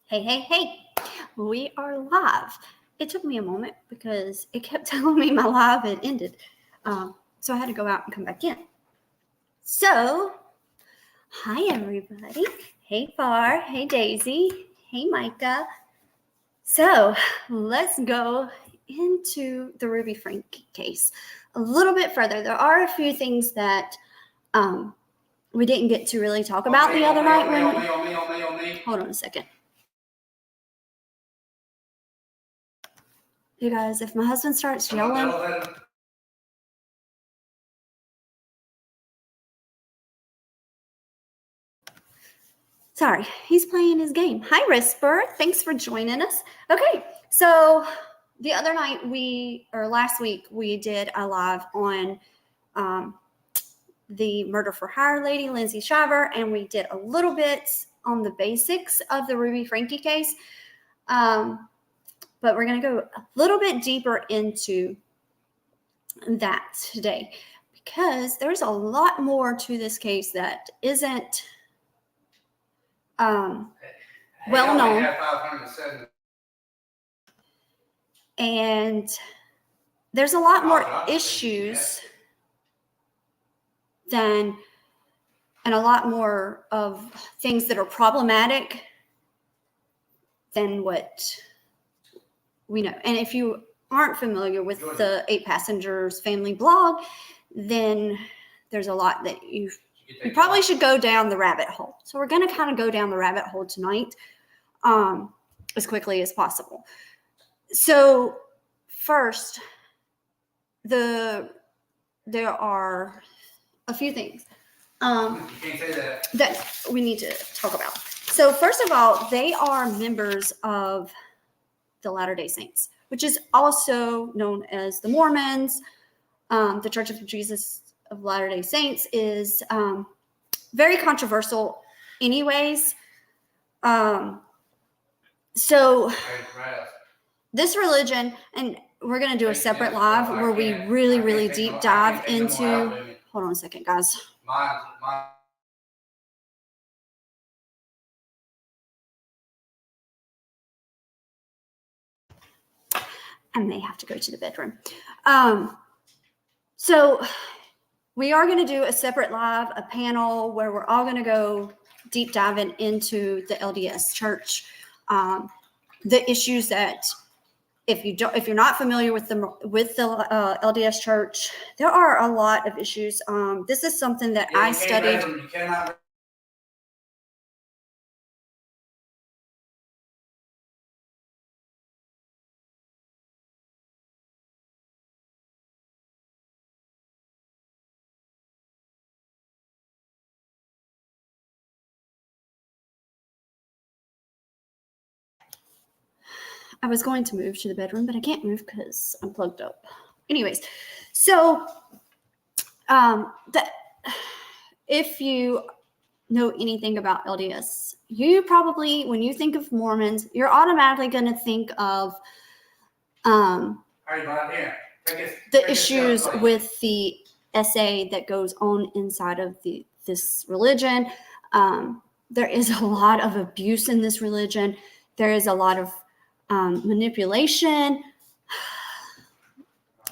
Hey, we are live. It took me a moment because it kept telling me my live had ended. So I had to go out and come back in. So, hi everybody. Hey Far, hey Daisy, hey Micah. So let's go into the Ruby Frank case a little bit further. There are a few things that we didn't get to really talk about the other night. Hold on a second. You guys, if my husband starts yelling, sorry, he's playing his game. Hi, Risper. Thanks for joining us. Okay, so the other night last week, we did a live on the murder for hire lady, Lindsay Shiver, and we did a little bit on the basics of the Ruby Franke case. But we're going to go a little bit deeper into that today because there's a lot more to this case that isn't well known. And there's a lot more issues and a lot more of things that are problematic than what we know. And if you aren't familiar with the 8 Passengers family blog, then there's a lot that you probably should go down the rabbit hole. So we're going to kind of go down the rabbit hole tonight as quickly as possible. So first, there are a few things that we need to talk about. So first of all, they are members of the Latter-day Saints, which is also known as the Mormons. The Church of Jesus of Latter-day Saints is very controversial anyways. So this religion, and we're going to do a separate live where we really deep dive into, hold on a second, guys. I may have to go to the bedroom. So we are going to do a separate live, a panel where we're all going to go deep diving into the LDS Church, the issues that if you're not familiar with the LDS Church, there are a lot of issues. This is something that I studied. I was going to move to the bedroom, but I can't move because I'm plugged up. Anyways, so if you know anything about LDS, you probably, when you think of Mormons, you're automatically going to think of the issues with the SA that goes on inside of this religion. There is a lot of abuse in this religion. There is a lot of manipulation,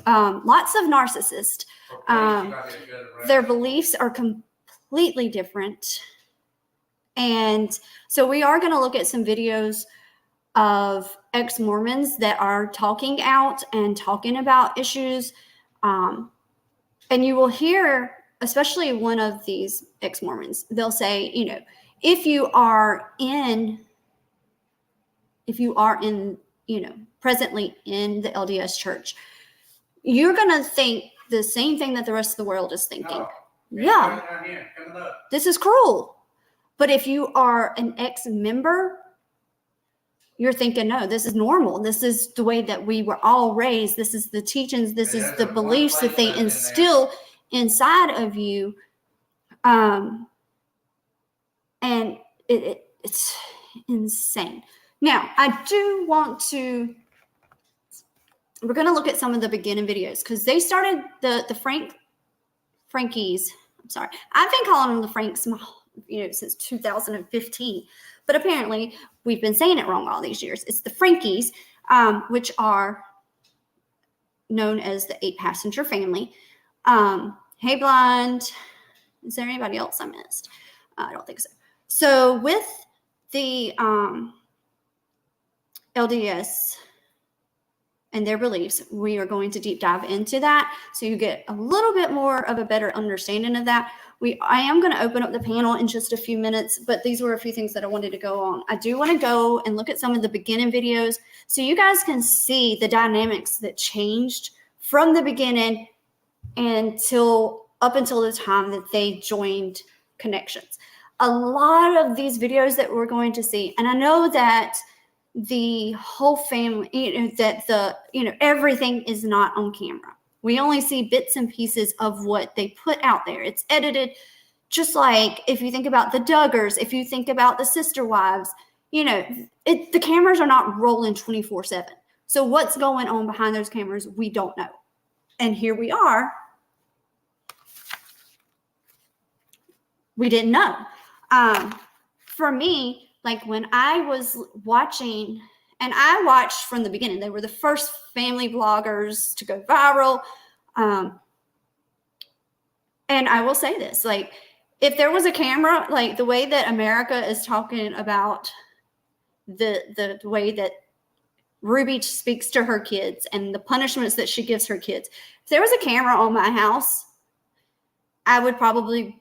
lots of narcissists. Their beliefs are completely different. And so we are going to look at some videos of ex-Mormons that are talking out and talking about issues. And you will hear, especially one of these ex-Mormons, they'll say, if you are presently in the LDS Church, you're going to think the same thing that the rest of the world is thinking. This is cruel. But if you are an ex-member, you're thinking, no, this is normal. This is the way that we were all raised. This is the teachings. This is the beliefs that they instill inside of you. And it's insane. Now, I do want to, we're going to look at some of the beginning videos because they started the Frankies. I'm sorry. I've been calling them the Franks since 2015. But apparently we've been saying it wrong all these years. It's the Frankies, which are known as the 8-passenger family. Hey, Blind. Is there anybody else I missed? I don't think so. So with the LDS and their beliefs, we are going to deep dive into that so you get a little bit more of a better understanding of that. I am going to open up the panel in just a few minutes, but these were a few things that I wanted to go on. I do want to go and look at some of the beginning videos so you guys can see the dynamics that changed from the beginning up until the time that they joined Connections. A lot of these videos that we're going to see, and I know that the whole family, everything is not on camera. We only see bits and pieces of what they put out there. It's edited, just like if you think about the Duggars, if you think about the Sister Wives, the cameras are not rolling 24/7. So what's going on behind those cameras, we don't know. And here we are. We didn't know. For me, like when I was watching, and I watched from the beginning, they were the first family vloggers to go viral. And I will say this, like, if there was a camera, like the way that America is talking about the way that Ruby speaks to her kids and the punishments that she gives her kids, if there was a camera on my house, I would probably,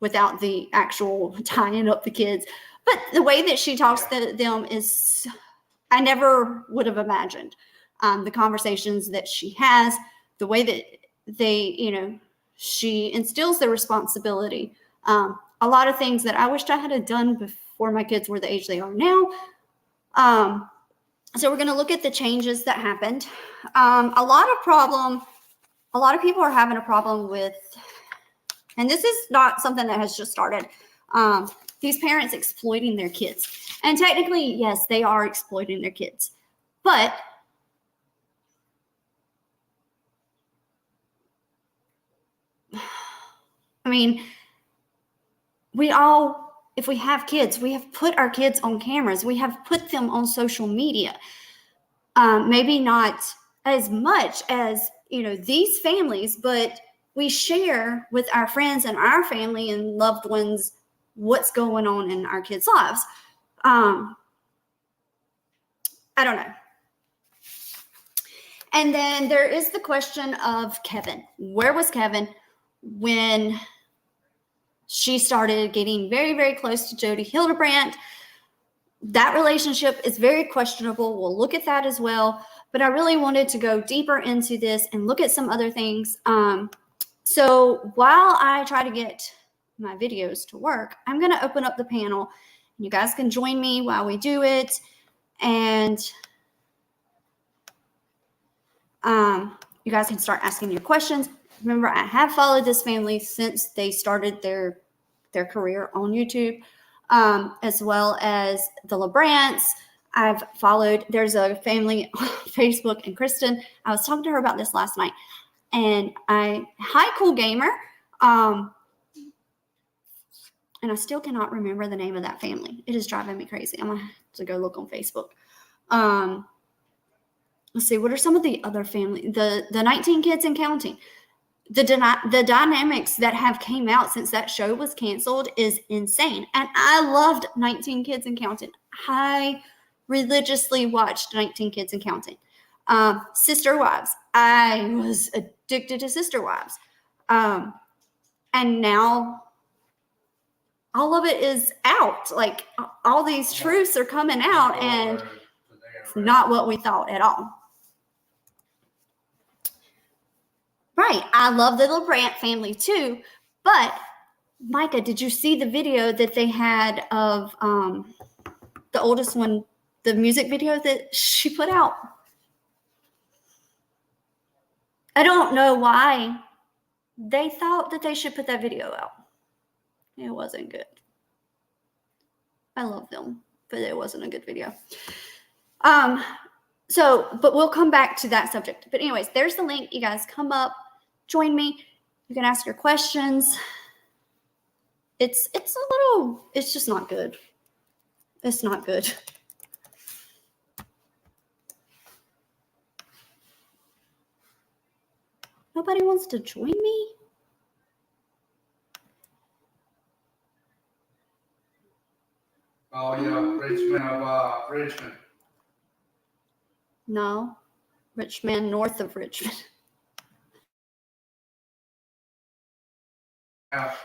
without the actual tying up the kids, but the way that she talks to them is, I never would have imagined. The conversations that she has, the way that they, she instills the responsibility. A lot of things that I wished I had done before my kids were the age they are now. So we're going to look at the changes that happened. A lot of people are having a problem with, and this is not something that has just started, these parents exploiting their kids. And technically, yes, they are exploiting their kids. But if we have kids, we have put our kids on cameras. We have put them on social media. Maybe not as much as, these families, but we share with our friends and our family and loved ones what's going on in our kids' lives. I don't know. And then there is the question of Kevin. Where was Kevin when she started getting very, very close to Jodi Hildebrandt? That relationship is very questionable. We'll look at that as well. But I really wanted to go deeper into this and look at some other things. So while I try to get my videos to work, I'm going to open up the panel. You guys can join me while we do it. And you guys can start asking your questions. Remember, I have followed this family since they started their career on YouTube, as well as the LaBrants. I've followed, there's a family on Facebook, and Kristen, I was talking to her about this last night. And hi, Cool Gamer. And I still cannot remember the name of that family. It is driving me crazy. I'm going to have to go look on Facebook. Let's see, what are some of the other family? The 19 Kids and Counting. The dynamics that have came out since that show was canceled is insane. And I loved 19 Kids and Counting. I religiously watched 19 Kids and Counting. Sister Wives. I was addicted to Sister Wives. And now all of it is out. Like, all these truths are coming out, and it's not what we thought at all. Right. I love the LaBrant family too. But Micah, did you see the video that they had of the oldest one, the music video that she put out? I don't know why they thought that they should put that video out. It wasn't good. I love them, but it wasn't a good video. But we'll come back to that subject. But anyways, there's the link. You guys come up, join me. You can ask your questions. It's just not good. It's not good. Nobody wants to join me? Oh, yeah, Richmond. No. Richmond, north of Richmond.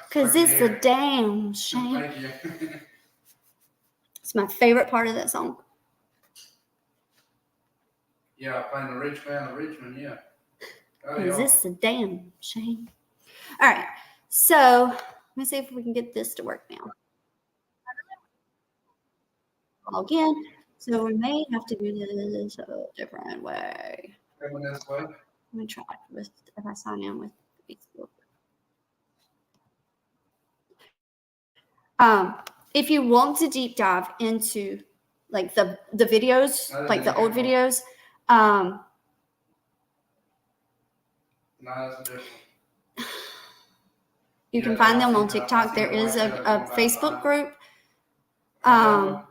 Because it's a damn shame. Thank you. It's my favorite part of that song. Yeah, playing the Richmond, yeah. Oh, Because yeah. it's a damn shame. All right. So let me see if we can get this to work now. Again. So we may have to do this a different way. Coming this way. Let me try with if I sign in with Facebook. If you want to deep dive into like the videos, like the old videos, No, that's a different. you can find them on TikTok. There is a Facebook group. I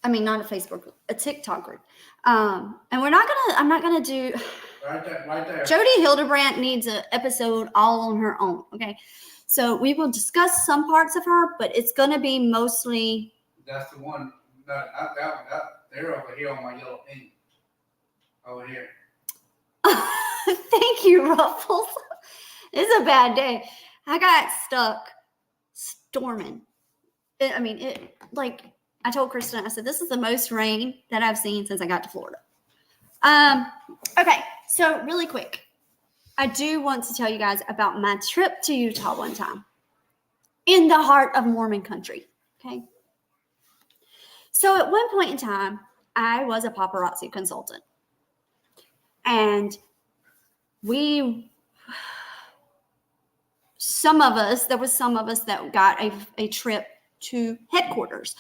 mean, not a Facebook group, a TikTok group. And I'm not gonna do. Right there. Jody Hildebrandt needs an episode all on her own. Okay, so we will discuss some parts of her, but it's gonna be mostly. That's the one. Not that one. They're over here on my yellow pen. Over here. Thank you, Ruffles. It's a bad day. I got stuck storming. Like I told Kristen, I said, this is the most rain that I've seen since I got to Florida. Okay, so really quick, I do want to tell you guys about my trip to Utah one time in the heart of Mormon country. Okay. So at one point in time, I was a paparazzi consultant. And there was some of us that got a trip to headquarters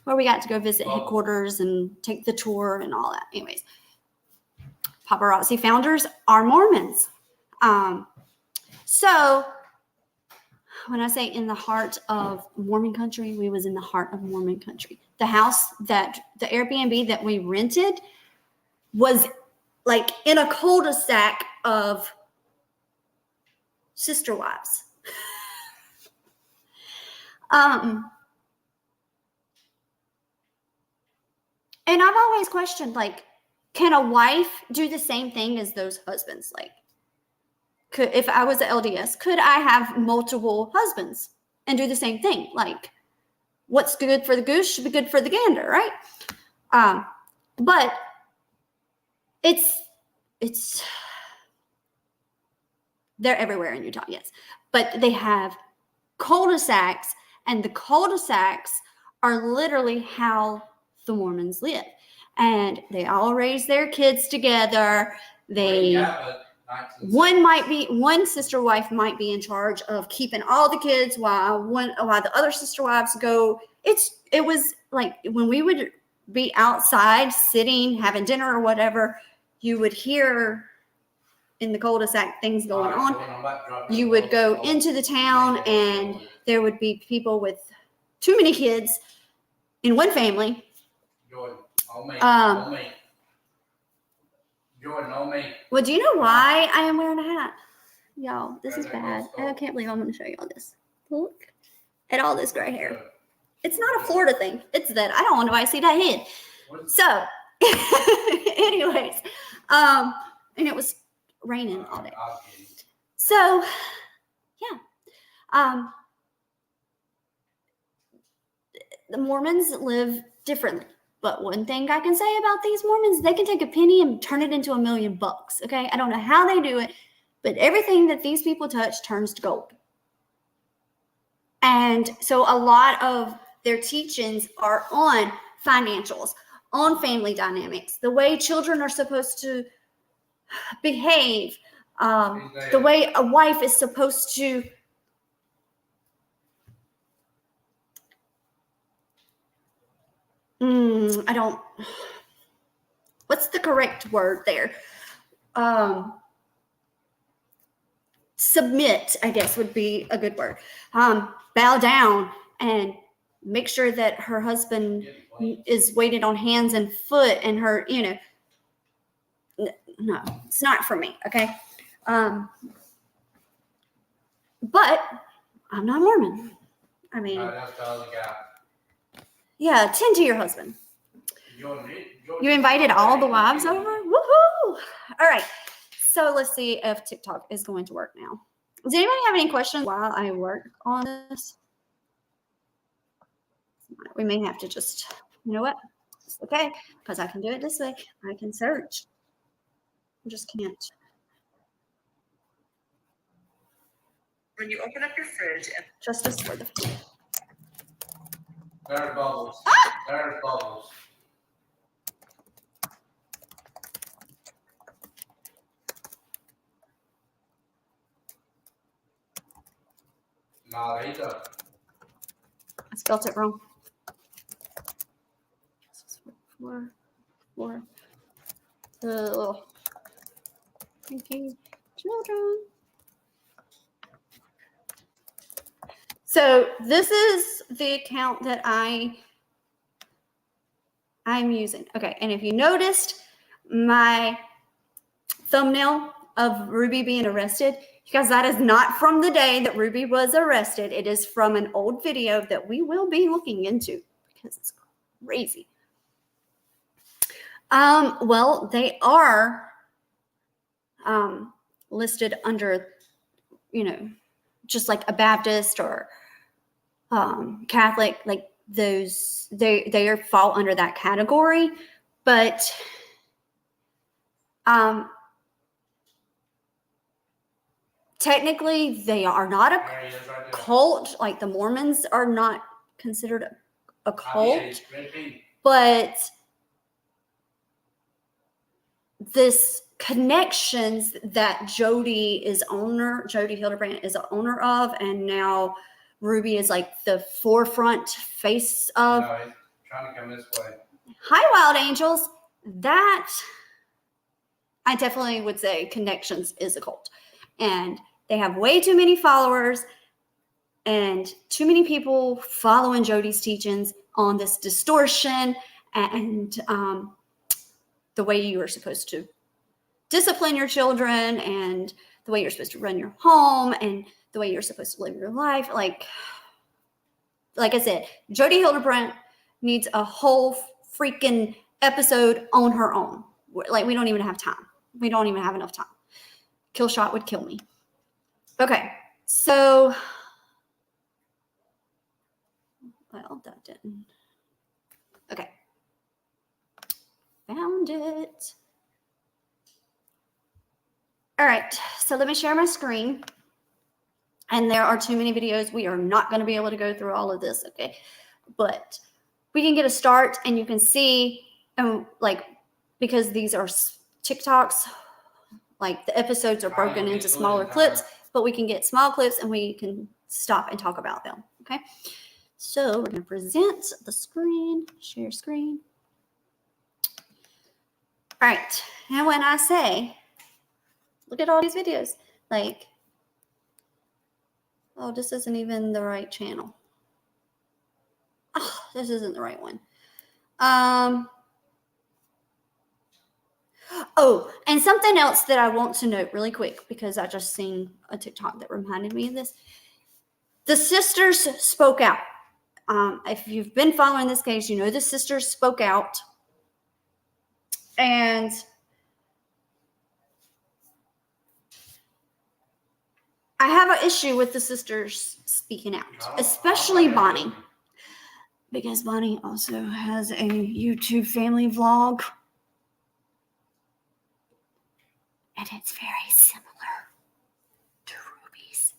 where we got to go visit headquarters and take the tour and all that. Anyways, paparazzi founders are Mormons. So when I say in the heart of Mormon country, we was in the heart of Mormon country. The Airbnb that we rented was like in a cul-de-sac of sister wives. And I've always questioned, like, can a wife do the same thing as those husbands? Like, if I was an LDS, could I have multiple husbands and do the same thing? Like, what's good for the goose should be good for the gander, right? But it's they're everywhere in Utah, yes. But they have cul-de-sacs, and the cul-de-sacs are literally how the Mormons live. And they all raise their kids together. One sister wife might be in charge of keeping all the kids while the other sister wives go. It was like when we would be outside sitting, having dinner or whatever, you would hear in the cul-de-sac things going on. You would go into the town and there would be people with too many kids in one family. Jordan, on me. Well, do you know why I am wearing a hat? Y'all, this is bad. I can't believe I'm going to show you all this. Look at all this gray hair. It's not a Florida thing. It's that I don't want nobody to see that head. So, anyways, and it was raining all day. So, yeah. The Mormons live differently. But one thing I can say about these Mormons, they can take a penny and turn it into $1 million. Okay. I don't know how they do it, but everything that these people touch turns to gold. And so a lot of their teachings are on financials, on family dynamics, the way children are supposed to behave, the way a wife is supposed to what's the correct word there? submit, I guess would be a good word. Bow down and make sure that her husband is weighted on hands and foot, and her, no, it's not for me. Okay. But I'm not Mormon. I mean, That's the other guy. yeah, tend to your husband. You invited all the wives over? Woohoo! All right. So let's see if TikTok is going to work now. Does anybody have any questions while I work on this? We may have to just, you know what? It's okay, because I can do it this way. I can search. I just can't. When you open up your fridge and Justice for the food. There's bubbles. There's bubbles. Nah, they don't. I spelled it wrong. For the little pinky children. So this is the account that I'm using. Okay, and if you noticed my thumbnail of Ruby being arrested, because that is not from the day that Ruby was arrested. It is from an old video that we will be looking into because it's crazy. Well, they are listed under, just like a Baptist or Catholic, like those, they are fall under that category, but technically they are not a cult. Like the Mormons are not considered a cult, but this connections that Jody Hildebrandt is the owner of, and now Ruby is like the forefront face of. No, he's trying to come this way. Hi, Wild Angels. That I definitely would say Connections is a cult, and they have way too many followers and too many people following Jody's teachings on this distortion and the way you are supposed to discipline your children and the way you're supposed to run your home and the way you're supposed to live your life. Like I said, Jody Hildebrandt needs a whole freaking episode on her own. Like, we don't even have time. We don't even have enough time. Killshot would kill me. Okay, so, well, that didn't. Okay. Found it. All right, so let me share my screen. And there are too many videos. We are not going to be able to go through all of this, okay? But we can get a start, and you can see, because these are TikToks, like the episodes are broken into smaller clips, but we can get small clips and we can stop and talk about them, okay? So we're going to present the screen, share screen. All right, and when I say, look at all these videos, like, oh, this isn't even the right channel. Oh, this isn't the right one. Oh, and something else that I want to note really quick, because I just seen a TikTok that reminded me of this. The sisters spoke out. If you've been following this case, you know the sisters spoke out. And I have an issue with the sisters speaking out, especially Bonnie, because Bonnie also has a YouTube family vlog, and it's very similar to Ruby's.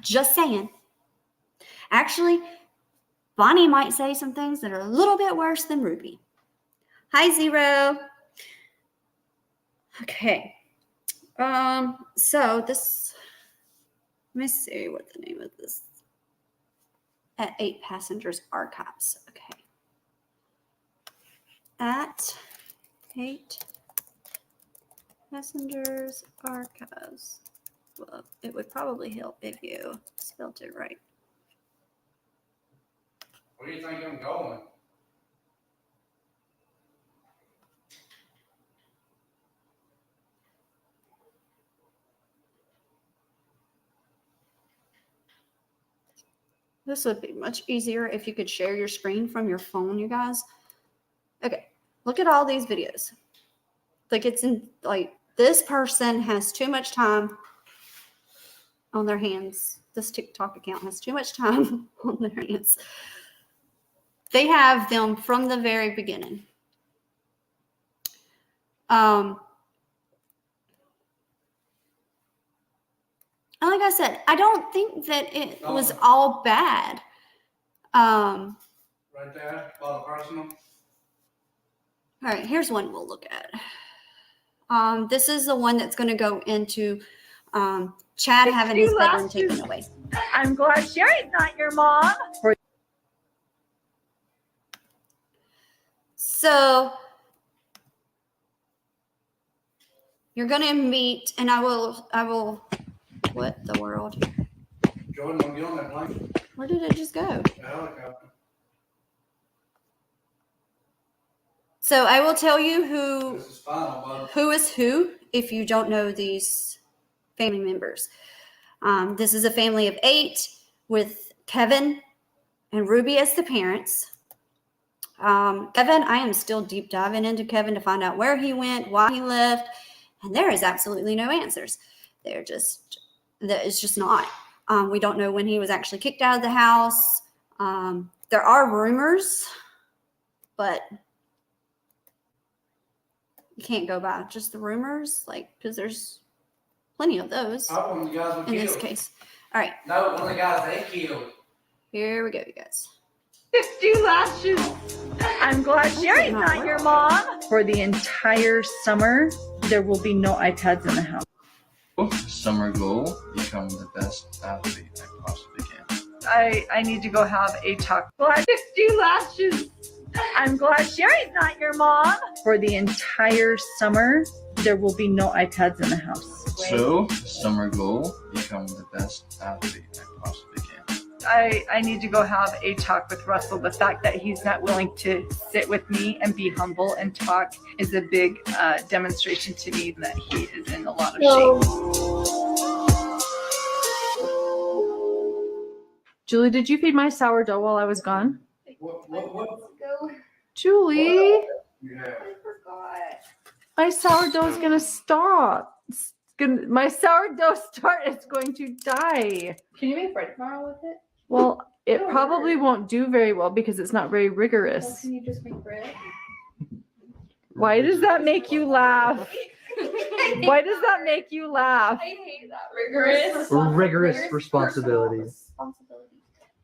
Just saying. Actually, Bonnie might say some things that are a little bit worse than Ruby. Hi, Zero. Okay. So this, let me see what the name of this. At 8 Passengers Archives. Okay. At 8 Passengers archives. Well, it would probably help if you spelled it right. Where do you think I'm going? This would be much easier if you could share your screen from your phone, you guys. Okay, look at all these videos. Like it's in, like this person has too much time on their hands. This TikTok account has too much time on their hands. They have them from the very beginning. And like I said, I don't think that it was all bad. Right there, all personal. All right, here's one we'll look at. This is the one that's going to go into Chad having his bedroom taken away. I'm glad Sherry's not your mom. So you're going to meet, and I will, what the world? Jordan, don't get on that blanket. Where did it just go? The helicopter. So I will tell you who This is final, bud. who is who if you don't know these family members. This is a family of 8 with Kevin and Ruby as the parents. Kevin, I am still deep diving into Kevin to find out where he went, why he left, and there is absolutely no answers. There is just not. We don't know when he was actually kicked out of the house. There are rumors, but you can't go by just the rumors, like, because there's plenty of those I want you guys were in this killed. case. All right, No, one of the guys they killed. here we go, you guys. 50 lashes. I'm glad Sherry's not your mom. For the entire summer, there will be no iPads in the house. Summer goal, become the best athlete I possibly can. I need to go have a talk. Glad 50 lashes. I'm glad Sherry's not your mom. For the entire summer, there will be no iPads in the house. So, summer goal, become the best athlete I possibly can. I need to go have a talk with Russell. The fact that he's not willing to sit with me and be humble and talk is a big demonstration to me that he is in a lot of shape. Julie, did you feed my sourdough while I was gone? What? Julie, Yeah. my sourdough's gonna stop. My sourdough start is going to die. Can you make bread tomorrow with it? Well, it probably won't do very well because it's not very rigorous. Well, can you just make bread? Why does that make you laugh? Why does that make you laugh? I hate that. Rigorous. Rigorous responsibilities.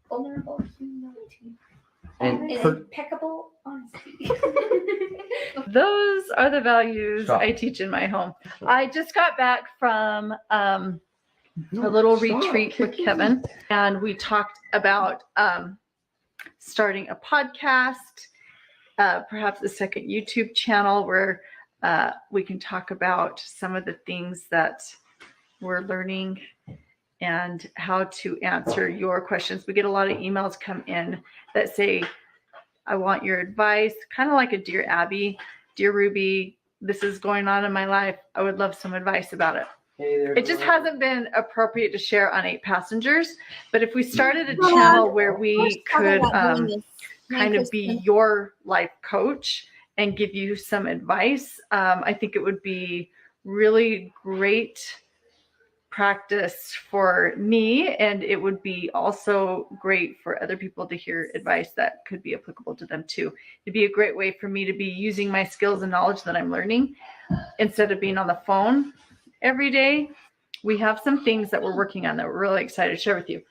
Vulnerable humility. And Impeccable honesty. Those are the values Stop. I teach in my home. I just got back from a little retreat with Kevin, and we talked about starting a podcast, perhaps a second YouTube channel where we can talk about some of the things that we're learning and how to answer your questions. We get a lot of emails come in that say, I want your advice, kind of like a Dear Abby, Dear Ruby, this is going on in my life. I would love some advice about it. hey there, It just hasn't been appropriate to share on 8 Passengers, but if we started a channel where we could kind of be your life coach and give you some advice, I think it would be really great practice for me, and it would be also great for other people to hear advice that could be applicable to them too. It'd be a great way for me to be using my skills and knowledge that I'm learning instead of being on the phone every day. We have some things that we're working on that we're really excited to share with you.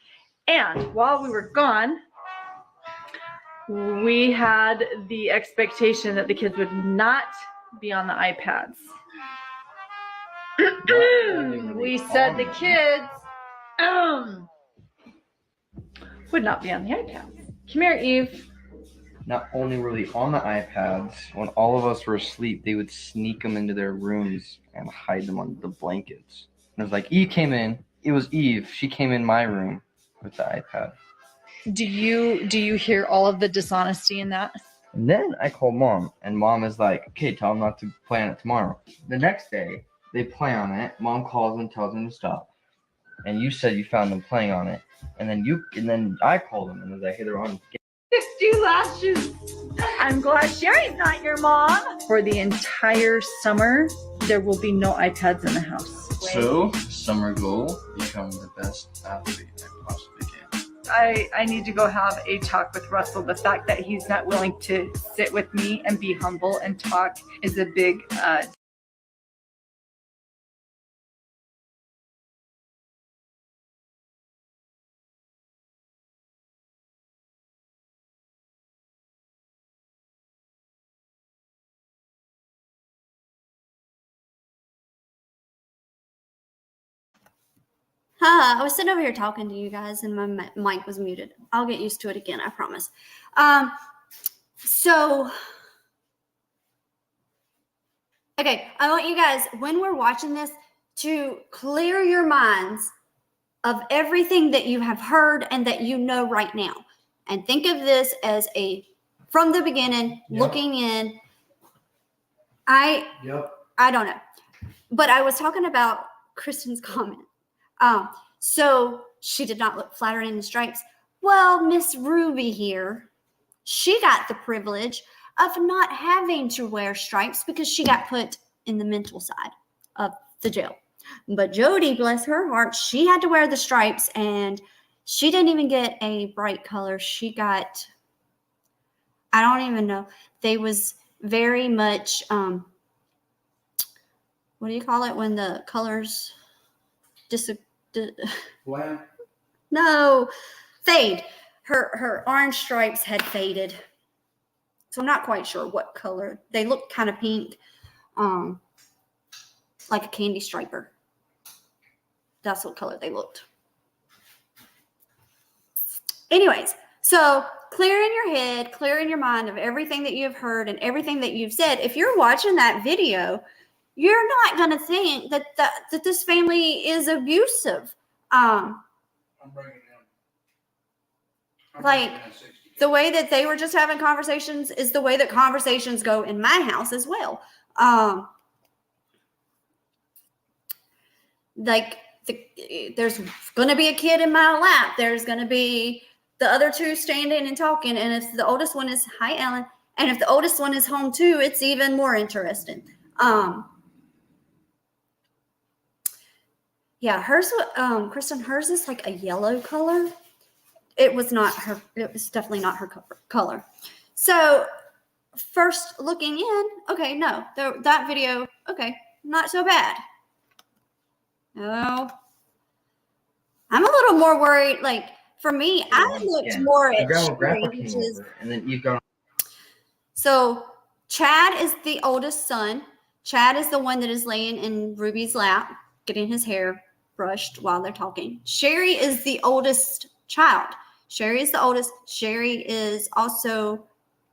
And while we were gone, we had the expectation that the kids would not be on the iPads. We said the kids would not be on the iPads. Come here, Eve. Not only were they on the iPads, when all of us were asleep, they would sneak them into their rooms and hide them under the blankets. And it was like Eve came in. It was Eve. She came in my room with the iPad. Do you hear all of the dishonesty in that? And then I called Mom, and Mom is like, "Okay, tell them not to play on it tomorrow." The next day, they play on it. Mom calls and tells them to stop. And you said you found them playing on it, and then I called them and was like, "Hey, they're on." Fixed you lashes. I'm glad Sherry's not your mom. For the entire summer, there will be no iPads in the house. So, summer goal, become the best athlete I possibly can. I need to go have a talk with Russell. The fact that he's not willing to sit with me and be humble and talk is a big I was sitting over here talking to you guys and my mic was muted. I'll get used to it again, I promise. Okay, I want you guys, when we're watching this, to clear your minds of everything that you have heard and that you know right now. And think of this as from the beginning, looking in. I don't know. But I was talking about Kristen's comment. So she did not look flattering in the stripes. Well, Miss Ruby here, she got the privilege of not having to wear stripes because she got put in the mental side of the jail. But Jody, bless her heart, she had to wear the stripes and she didn't even get a bright color. She got, I don't even know. They was very much, what do you call it when the colors Bland. No, fade. Her orange stripes had faded. So I'm not quite sure what color. They looked kind of pink, like a candy striper. That's what color they looked. Anyways, so clear in your head, clear in your mind of everything that you've heard and everything that you've said. If you're watching that video, you're not going to think that this family is abusive. I'm bringing them. I'm Like, bringing them 60. The way that they were just having conversations is the way that conversations go in my house as well. There's going to be a kid in my lap. There's going to be the other two standing and talking. And if the oldest one is, hi, Ellen. And if the oldest one is home too, it's even more interesting. Yeah, hers, Kristen, hers is like a yellow color. It was definitely not her color. So first looking in, okay, no, that video, okay, not so bad. No, I'm a little more worried. Like for me, I looked more at Grandma, Sherry, Grandpa came which is, over, and then Eve got. so Chad is the oldest son. Chad is the one that is laying in Ruby's lap, getting his hair brushed while they're talking. Sherry is the oldest child. Sherry is the oldest. Sherry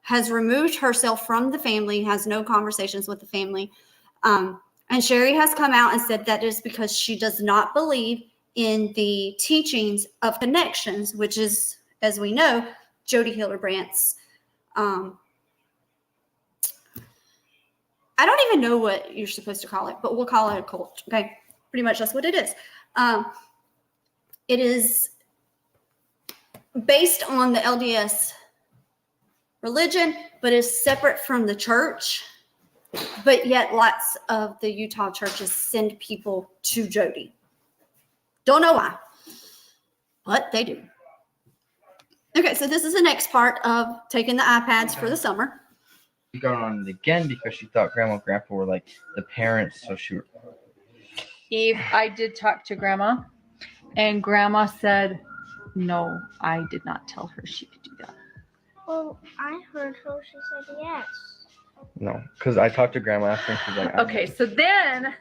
has removed herself from the family, has no conversations with the family. And Sherry has come out and said that is because she does not believe in the teachings of connections, which is, as we know, Jody Hilderbrandt's. I don't even know what you're supposed to call it, but we'll call it a cult. Okay. Pretty much that's what it is. It is based on the LDS religion, but is separate from the church. But yet lots of the Utah churches send people to Jody. Don't know why, but they do. Okay, so this is the next part of taking the iPads for the summer. She got on it again because she thought Grandma and Grandpa were like the parents, so she. Eve, I did talk to Grandma, and Grandma said, no, I did not tell her she could do that. Well, I heard her. She said yes. No, because I talked to Grandma after, and she's like, Okay, so then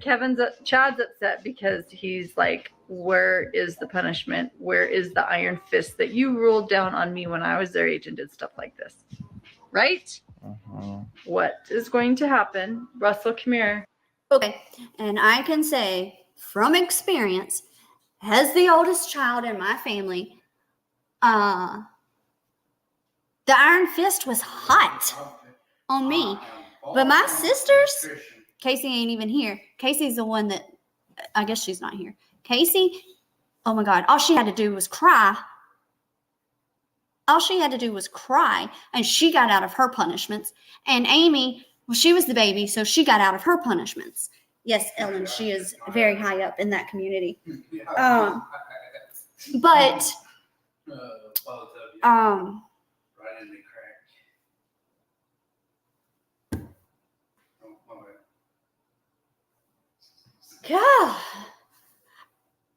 Chad's upset because he's like, where is the punishment? Where is the iron fist that you ruled down on me when I was their age and did stuff like this? right? Uh-huh. What is going to happen? Russell, come here. Okay, and I can say from experience, as the oldest child in my family, the iron fist was hot on me. But my sisters, Casey ain't even here. Casey's the one that, I guess she's not here. Casey, oh my God, all she had to do was cry. All she had to do was cry, and she got out of her punishments. And Amy, well, she was the baby, so she got out of her punishments. Yes, Ellen, she is very high up in that community. But Right in the crack. Oh, my bad. God,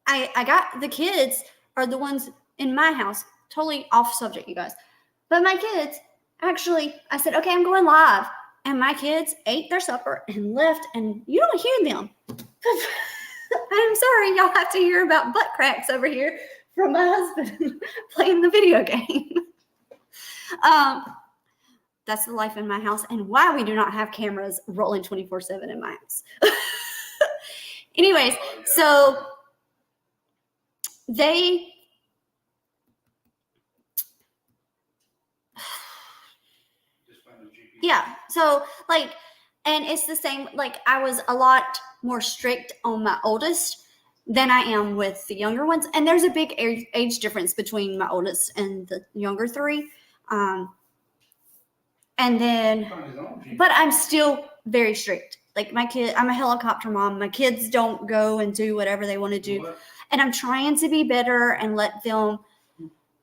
I got the kids are the ones in my house. Totally off subject, you guys. But my kids, actually, I said, okay, I'm going live. And my kids ate their supper and left, and you don't hear them. I'm sorry, y'all have to hear about butt cracks over here from my husband playing the video game. That's the life in my house, and why we do not have cameras rolling 24/7 in my house. Anyways, so they yeah, so like, and it's the same, like I was a lot more strict on my oldest than I am with the younger ones, and there's a big age difference between my oldest and the younger three, and then but I'm still very strict. Like my kid, I'm a helicopter mom. My kids don't go and do whatever they want to do, and I'm trying to be better and let them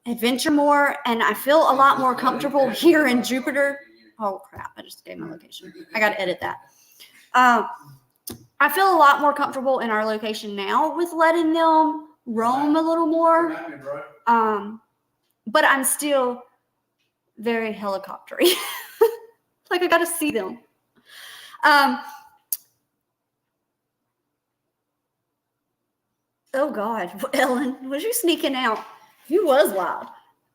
adventure more, and I feel a lot more comfortable here in Jupiter. Oh crap, I just gave my location. I got to edit that. I feel a lot more comfortable in our location now with letting them roam a little more. But I'm still very helicoptery. Like I got to see them. Oh God, Ellen, was you sneaking out? You was wild.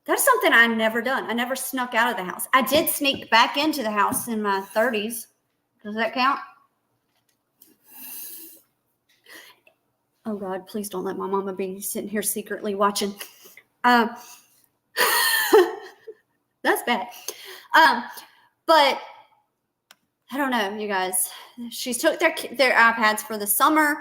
That's something I never done. I never snuck out of the house. I did sneak back into the house in my 30s. Does that count? Oh God, please don't let my mama be sitting here secretly watching. That's bad. But I don't know, you guys. She took their iPads for the summer.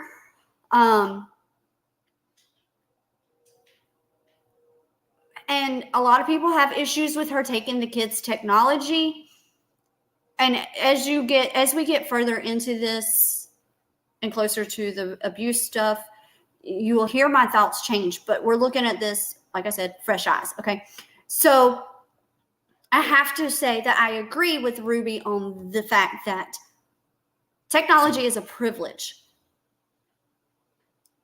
And a lot of people have issues with her taking the kids' technology. And as we get further into this and closer to the abuse stuff, you will hear my thoughts change. But we're looking at this, like I said, fresh eyes. Okay. So I have to say that I agree with Ruby on the fact that technology is a privilege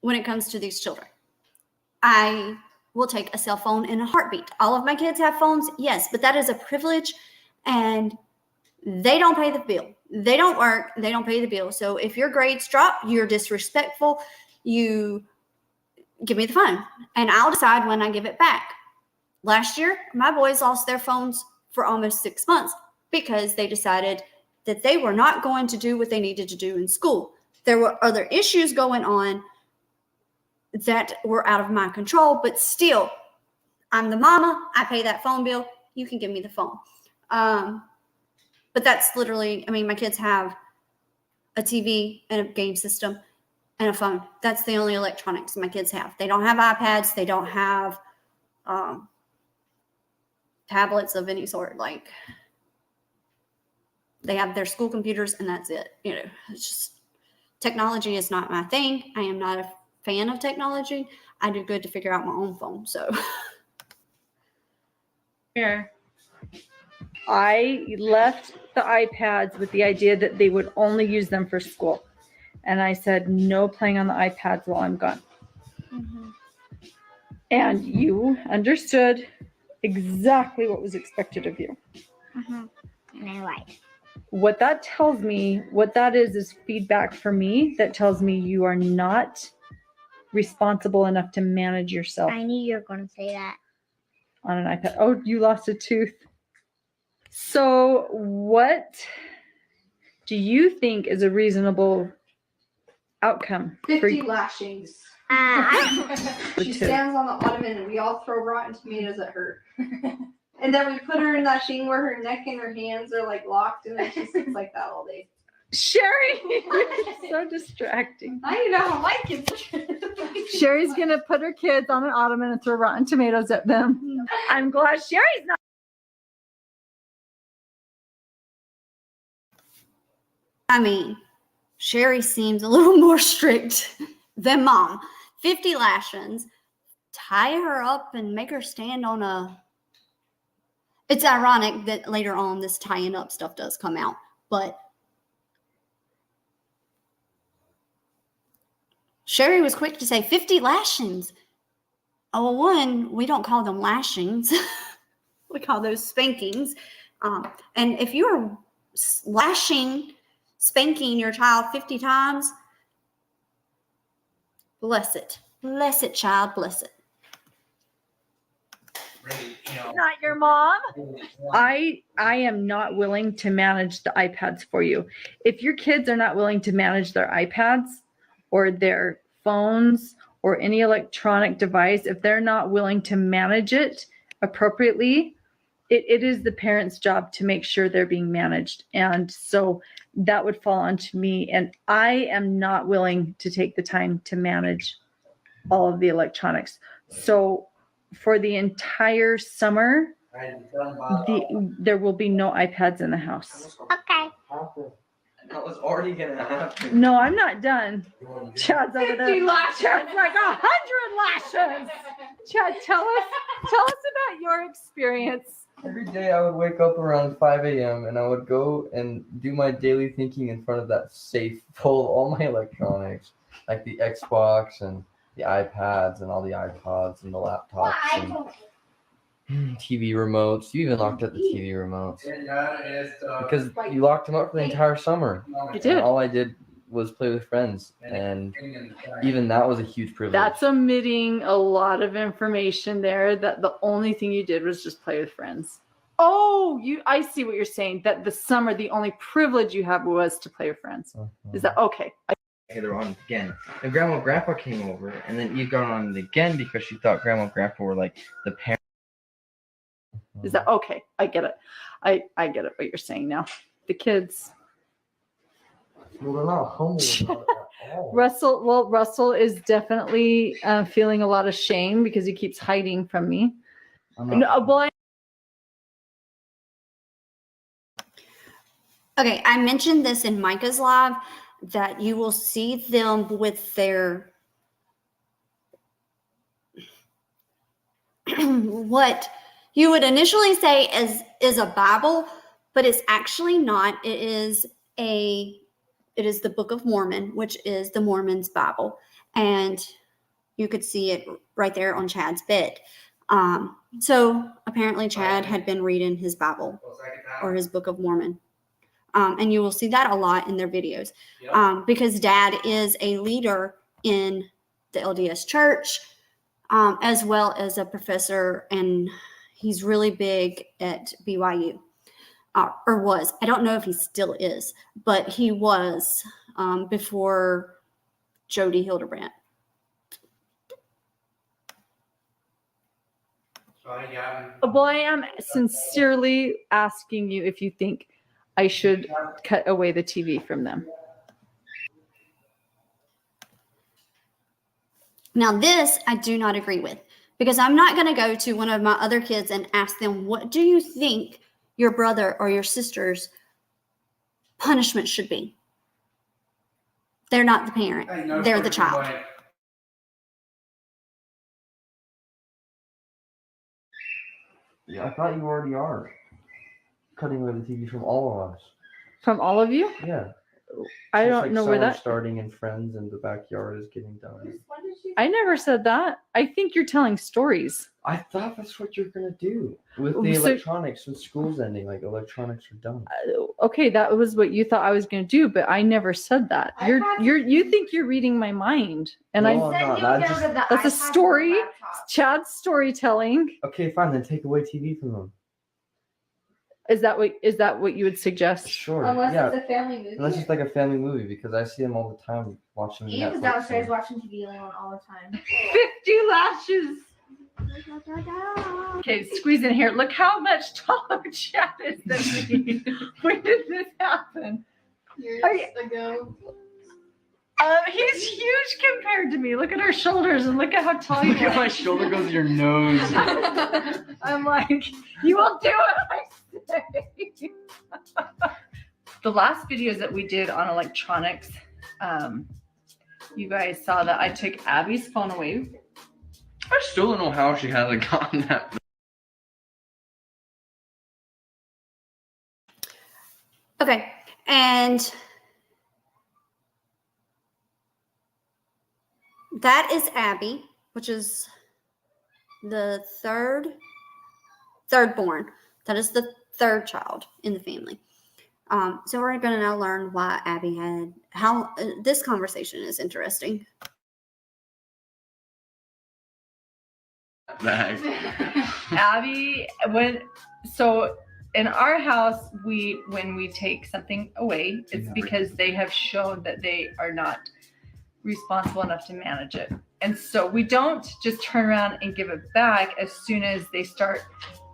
when it comes to these children. I will take a cell phone in a heartbeat. All of my kids have phones, yes, but that is a privilege, and they don't pay the bill. They don't work, they don't pay the bill. So if your grades drop, you're disrespectful, you give me the phone, and I'll decide when I give it back. Last year, my boys lost their phones for almost 6 months because they decided that they were not going to do what they needed to do in school. There were other issues going on that were out of my control, but still, I'm the mama. I pay that phone bill. You can give me the phone. But that's literally, I mean, my kids have a TV and a game system and a phone. That's the only electronics my kids have. They don't have iPads. They don't have tablets of any sort. Like, they have their school computers and that's it. You know, it's just, technology is not my thing. I am not a fan of technology. I do good to figure out my own phone. So Here, I left the iPads with the idea that they would only use them for school. And I said, no playing on the iPads while I'm gone. Mm-hmm. And you understood exactly what was expected of you. Mm-hmm. And I lied. What that tells me, what that is feedback for me that tells me you are not responsible enough to manage yourself I knew you were going to say that. on an iPad. Oh, you lost a tooth. So, what do you think is a reasonable outcome for 50 lashings. She stands on the ottoman and we all throw rotten tomatoes at her. And then we put her in that thing where her neck and her hands are like locked and then she sits like that all day. Sherry? So distracting. I know how my kids Sherry's gonna put her kids on an ottoman and throw rotten tomatoes at them. I'm glad Sherry's not. I mean, Sherry seems a little more strict than mom. 50 lashings, tie her up and make her stand on a. It's ironic that later on this tying up stuff does come out, but Sherry was quick to say 50 lashings. Oh, well, one, we don't call them lashings. We call those spankings. And if you're spanking your child 50 times, bless it. Bless it, child. Bless it. Really, Not your mom. I am not willing to manage the iPads for you. If your kids are not willing to manage their iPads or their phones or any electronic device, if they're not willing to manage it appropriately, it is the parent's job to make sure they're being managed. And so that would fall onto me. And I am not willing to take the time to manage all of the electronics. So for the entire summer, there will be no iPads in the house. Okay. That was already gonna happen. No, I'm not done. Chad's over 50 there. lashes. Chad's like 100 lashes. Chad, tell us about your experience. Every day I would wake up around 5 a.m. and I would go and do my daily thinking in front of that safe full of all my electronics, like the Xbox and the iPads and all the iPods and the laptops and TV remotes. You even locked up the TV remotes because you locked them up for the entire summer. I did. And all I did was play with friends, and even that was a huge privilege. That's omitting a lot of information there, that the only thing you did was just play with friends. Oh, I see what you're saying, that the summer, the only privilege you have was to play with friends. Is that okay? Okay, they're on it again. And Grandma and Grandpa came over, and then Eve got on it again because she thought Grandma and Grandpa were like the parents. Is that okay? I get it. I get it what you're saying now. The kids. Well, they're not humble about it at all. Russell is definitely feeling a lot of shame because he keeps hiding from me. Okay, I mentioned this in Micah's live that you will see them with their what you would initially say is a Bible, but it's actually not. It is the Book of Mormon, which is the Mormon's Bible, and you could see it right there on Chad's bed. So apparently Chad had been reading his Bible or his Book of Mormon. And you will see that a lot in their videos because Dad is a leader in the LDS Church, as well as a professor, and he's really big at BYU, or was. I don't know if he still is, but he was before Jody Hildebrandt. Well, I am sincerely asking you if you think I should cut away the TV from them. Now, this I do not agree with, because I'm not going to go to one of my other kids and ask them, what do you think your brother or your sister's punishment should be? They're not the parent. They're the child. Yeah, I thought you already are cutting away the TV from all of us. From all of you? Yeah. I It's don't like know where summer that. starting in Friends and the backyard is getting done. I never said that. I think you're telling stories. I thought that's what you're gonna do with Oh, the so- electronics when school's ending. Like electronics are done. Okay, that was what you thought I was going to do, but I never said that. You think you're reading my mind, and No, I. I'm not. That just- That's a story. Chad's storytelling. Okay, fine. Then take away TV from them. Is that what you would suggest? Sure. Unless yeah. it's a family movie. Unless it's like a family movie, because I see them all the time watching Ian was Netflix downstairs and- watching TV alone all the time. 50 lashes. Okay, squeeze in here. Look how much taller Chad is than me. When did this happen? Years Are you- ago. He's huge compared to me. Look at our shoulders and look at how tall you Look at are. my shoulder goes to your nose. I'm like, you will do what I say. The last videos that we did on electronics, you guys saw that I took Abby's phone away. I still don't know how she hasn't gotten that. Okay, and that is Abby, which is the third born. That is the third child in the family. So we're going to now learn why Abby had how this conversation is interesting. Bag. Abby, in our house, when we take something away, it's because they have shown that they are not responsible enough to manage it. And so we don't just turn around and give it back as soon as they start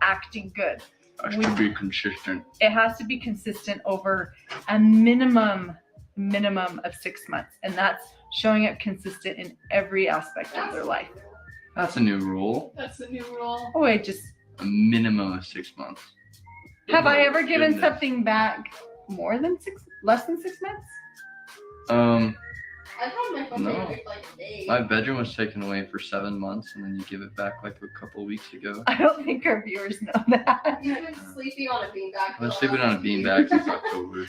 acting good. I should be consistent. It has to be consistent over a minimum of 6 months. And that's showing up consistent in every aspect of their life. That's a new rule. That's the new rule. Oh, wait, just A minimum of 6 months. have I ever given Goodness. something back less than 6 months? I've had my phone No. for like a day. My bedroom was taken away for 7 months, and then you give it back like a couple weeks ago. I don't think our viewers know that. You've been sleeping on a beanbag. I've been sleeping on a beanbag since October,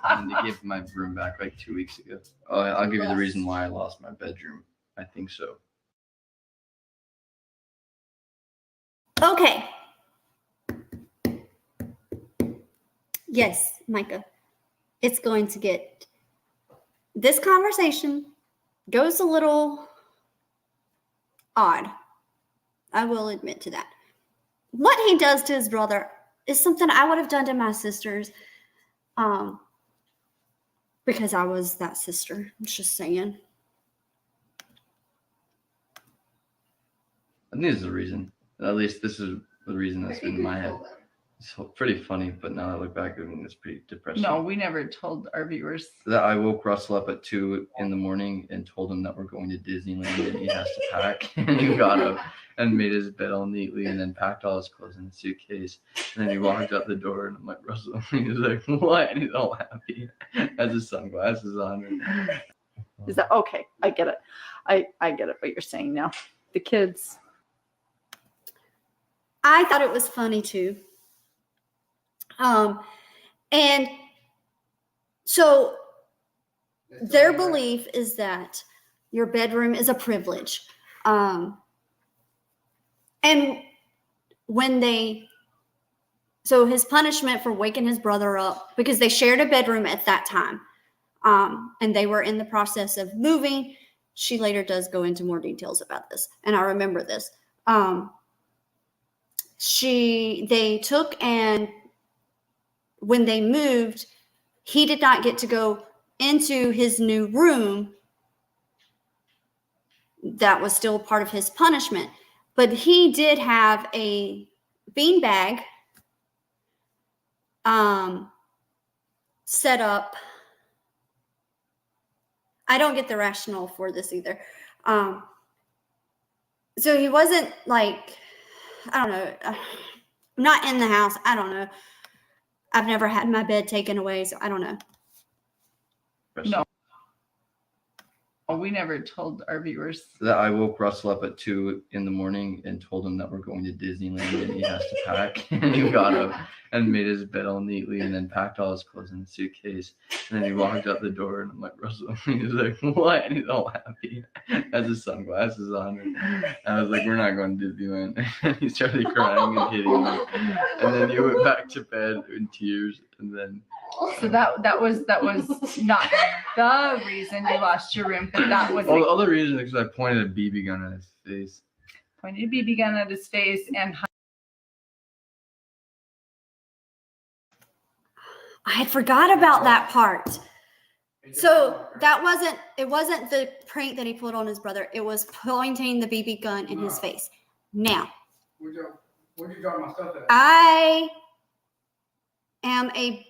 and they gave my room back like 2 weeks ago. Oh, I'll give you the reason why I lost my bedroom. I think so. Okay. Yes, Micah. It's going to get. This conversation goes a little odd. I will admit to that. What he does to his brother is something I would have done to my sisters. Because I was that sister. I'm just saying. I think this is the reason. At least this is the reason that's been in my head. It's pretty funny, but now that I look back, I mean, it's pretty depressing. No, we never told our viewers. That I woke Russell up at 2 in the morning and told him that we're going to Disneyland and he has to pack. And he got up and made his bed all neatly and then packed all his clothes in the suitcase. And then he walked out the door and I'm like, Russell, he's like, what? And he's all happy. Has his sunglasses on. Is that okay? I get it. I get it what you're saying now. The kids. I thought it was funny too. And so their belief is that your bedroom is a privilege. And so his punishment for waking his brother up, because they shared a bedroom at that time, and they were in the process of moving. She later does go into more details about this, and I remember this. They took, and when they moved, he did not get to go into his new room. That was still part of his punishment. But he did have a beanbag set up. I don't get the rationale for this either. So he wasn't like, I don't know, not in the house. I don't know. I've never had my bed taken away, so I don't know. No. We never told our viewers. That I woke Russell up at 2 in the morning and told him that we're going to Disneyland and he has to pack. And he got up and made his bed all neatly and then packed all his clothes in the suitcase. And then he walked out the door and I'm like, Russell, he's like, what? And he's all happy. Has his sunglasses on. And I was like, we're not going to Disneyland. And he started crying and hitting me. And then he went back to bed in tears. And then So that was not the reason you lost your room, but that was all the other reason is because I pointed a BB gun at his face. pointed a BB gun at his face and I had forgot about that part. So it wasn't the prank that he pulled on his brother. It was pointing the BB gun in his face. Now, Where'd you drop my stuff at? I am a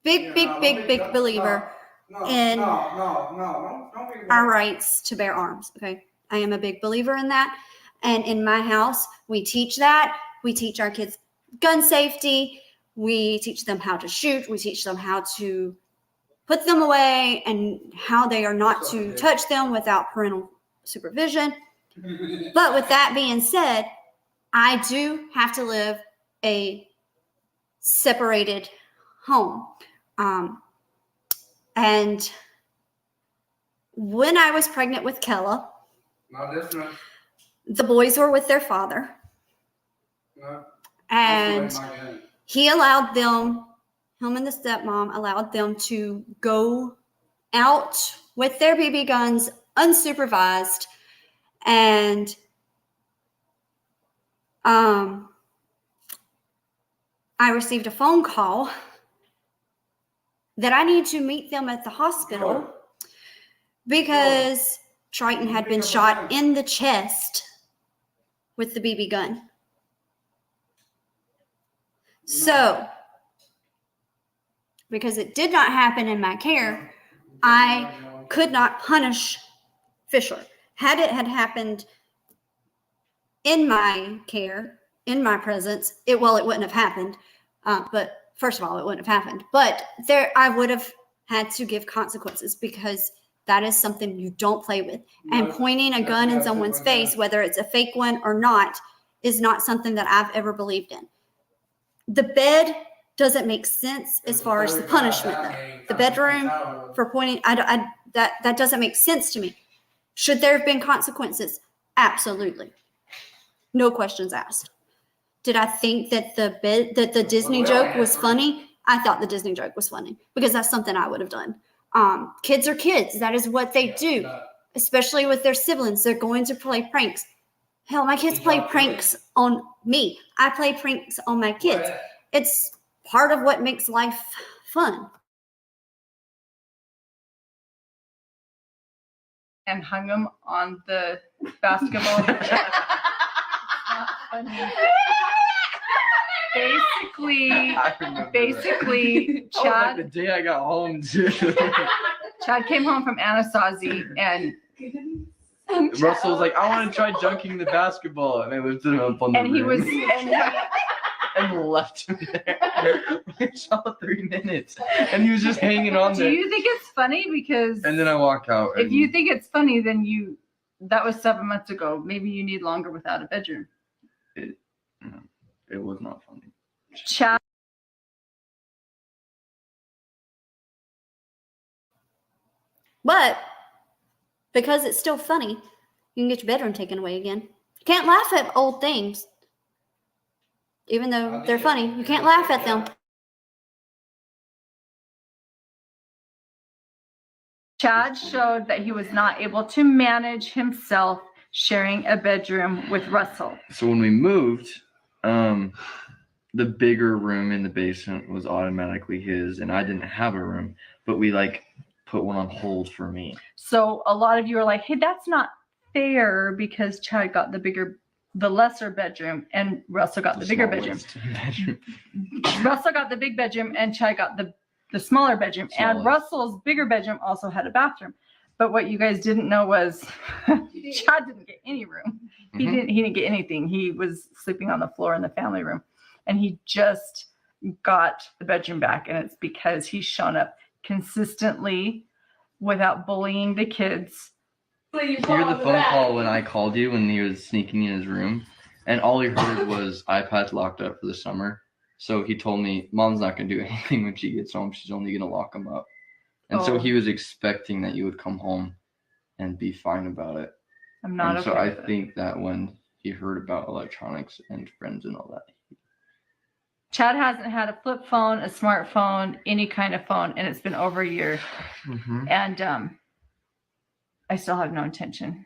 big, Yeah, big, no, big, don't big be- believer No, in don't be. our rights to bear arms. Okay. I am a big believer in that. And in my house, we teach that. We teach our kids gun safety. We teach them how to shoot. We teach them how to put them away and how they are not to touch them without parental supervision. But with that being said, I do have to live a separated home. And when I was pregnant with Kella, No, that's not. the boys were with their father, No. and That's the way my gun. he allowed them, him and the stepmom allowed them to go out with their BB guns unsupervised. And I received a phone call that I need to meet them at the hospital because Triton had been shot in the chest with the BB gun. So, because it did not happen in my care, I could not punish Fisher. Had it had happened in my care, in my presence, it wouldn't have happened. But first of all, it wouldn't have happened. But I would have had to give consequences because that is something you don't play with. And pointing a gun in someone's face, whether it's a fake one or not, is not something that I've ever believed in. The bed doesn't make sense as far as the punishment. The bedroom for pointing, that doesn't make sense to me. Should there have been consequences? Absolutely. No questions asked. Did I think that the Disney joke was funny? I thought the Disney joke was funny because that's something I would have done. Kids are kids. That is what they do, especially with their siblings. They're going to play pranks. Hell, my kids play pranks on me. I play pranks on my kids. It's part of what makes life fun. And hung them on the basketball. It's not funny. Basically, That was like the day I got home too. Chad came home from Anasazi and Russell was like, I want to try dunking the basketball, and I lifted him up on the rim. And left him there for all 3 minutes, and he was just hanging on Do there. you think it's funny? Because And then I walk out. if you think it's funny, then that was 7 months ago. Maybe you need longer without a bedroom. It was not funny. Chad. But because it's still funny, you can get your bedroom taken away again. You can't laugh at old things. Even though they're funny, you can't laugh at them. Chad showed that he was not able to manage himself sharing a bedroom with Russell. So when we moved, the bigger room in the basement was automatically his, and I didn't have a room, but we put one on hold for me. So a lot of you are like, hey, that's not fair because Chad got the lesser bedroom and Russell got the bigger bedroom. Russell got the big bedroom and Chad got the smaller bedroom. And Russell's bigger bedroom also had a bathroom. But what you guys didn't know was Chad didn't get any room. He didn't get anything. He was sleeping on the floor in the family room. And he just got the bedroom back. And it's because he's shown up consistently without bullying the kids. You hear the phone call when I called you when he was sneaking in his room, and all he heard was iPad's locked up for the summer. So he told me, Mom's not going to do anything when she gets home. She's only going to lock them up. And so he was expecting that you would come home and be fine about it. I'm not and okay. So I with think that when he heard about electronics and friends and all that. Chad hasn't had a flip phone, a smartphone, any kind of phone, and it's been over a year. And I still have no intention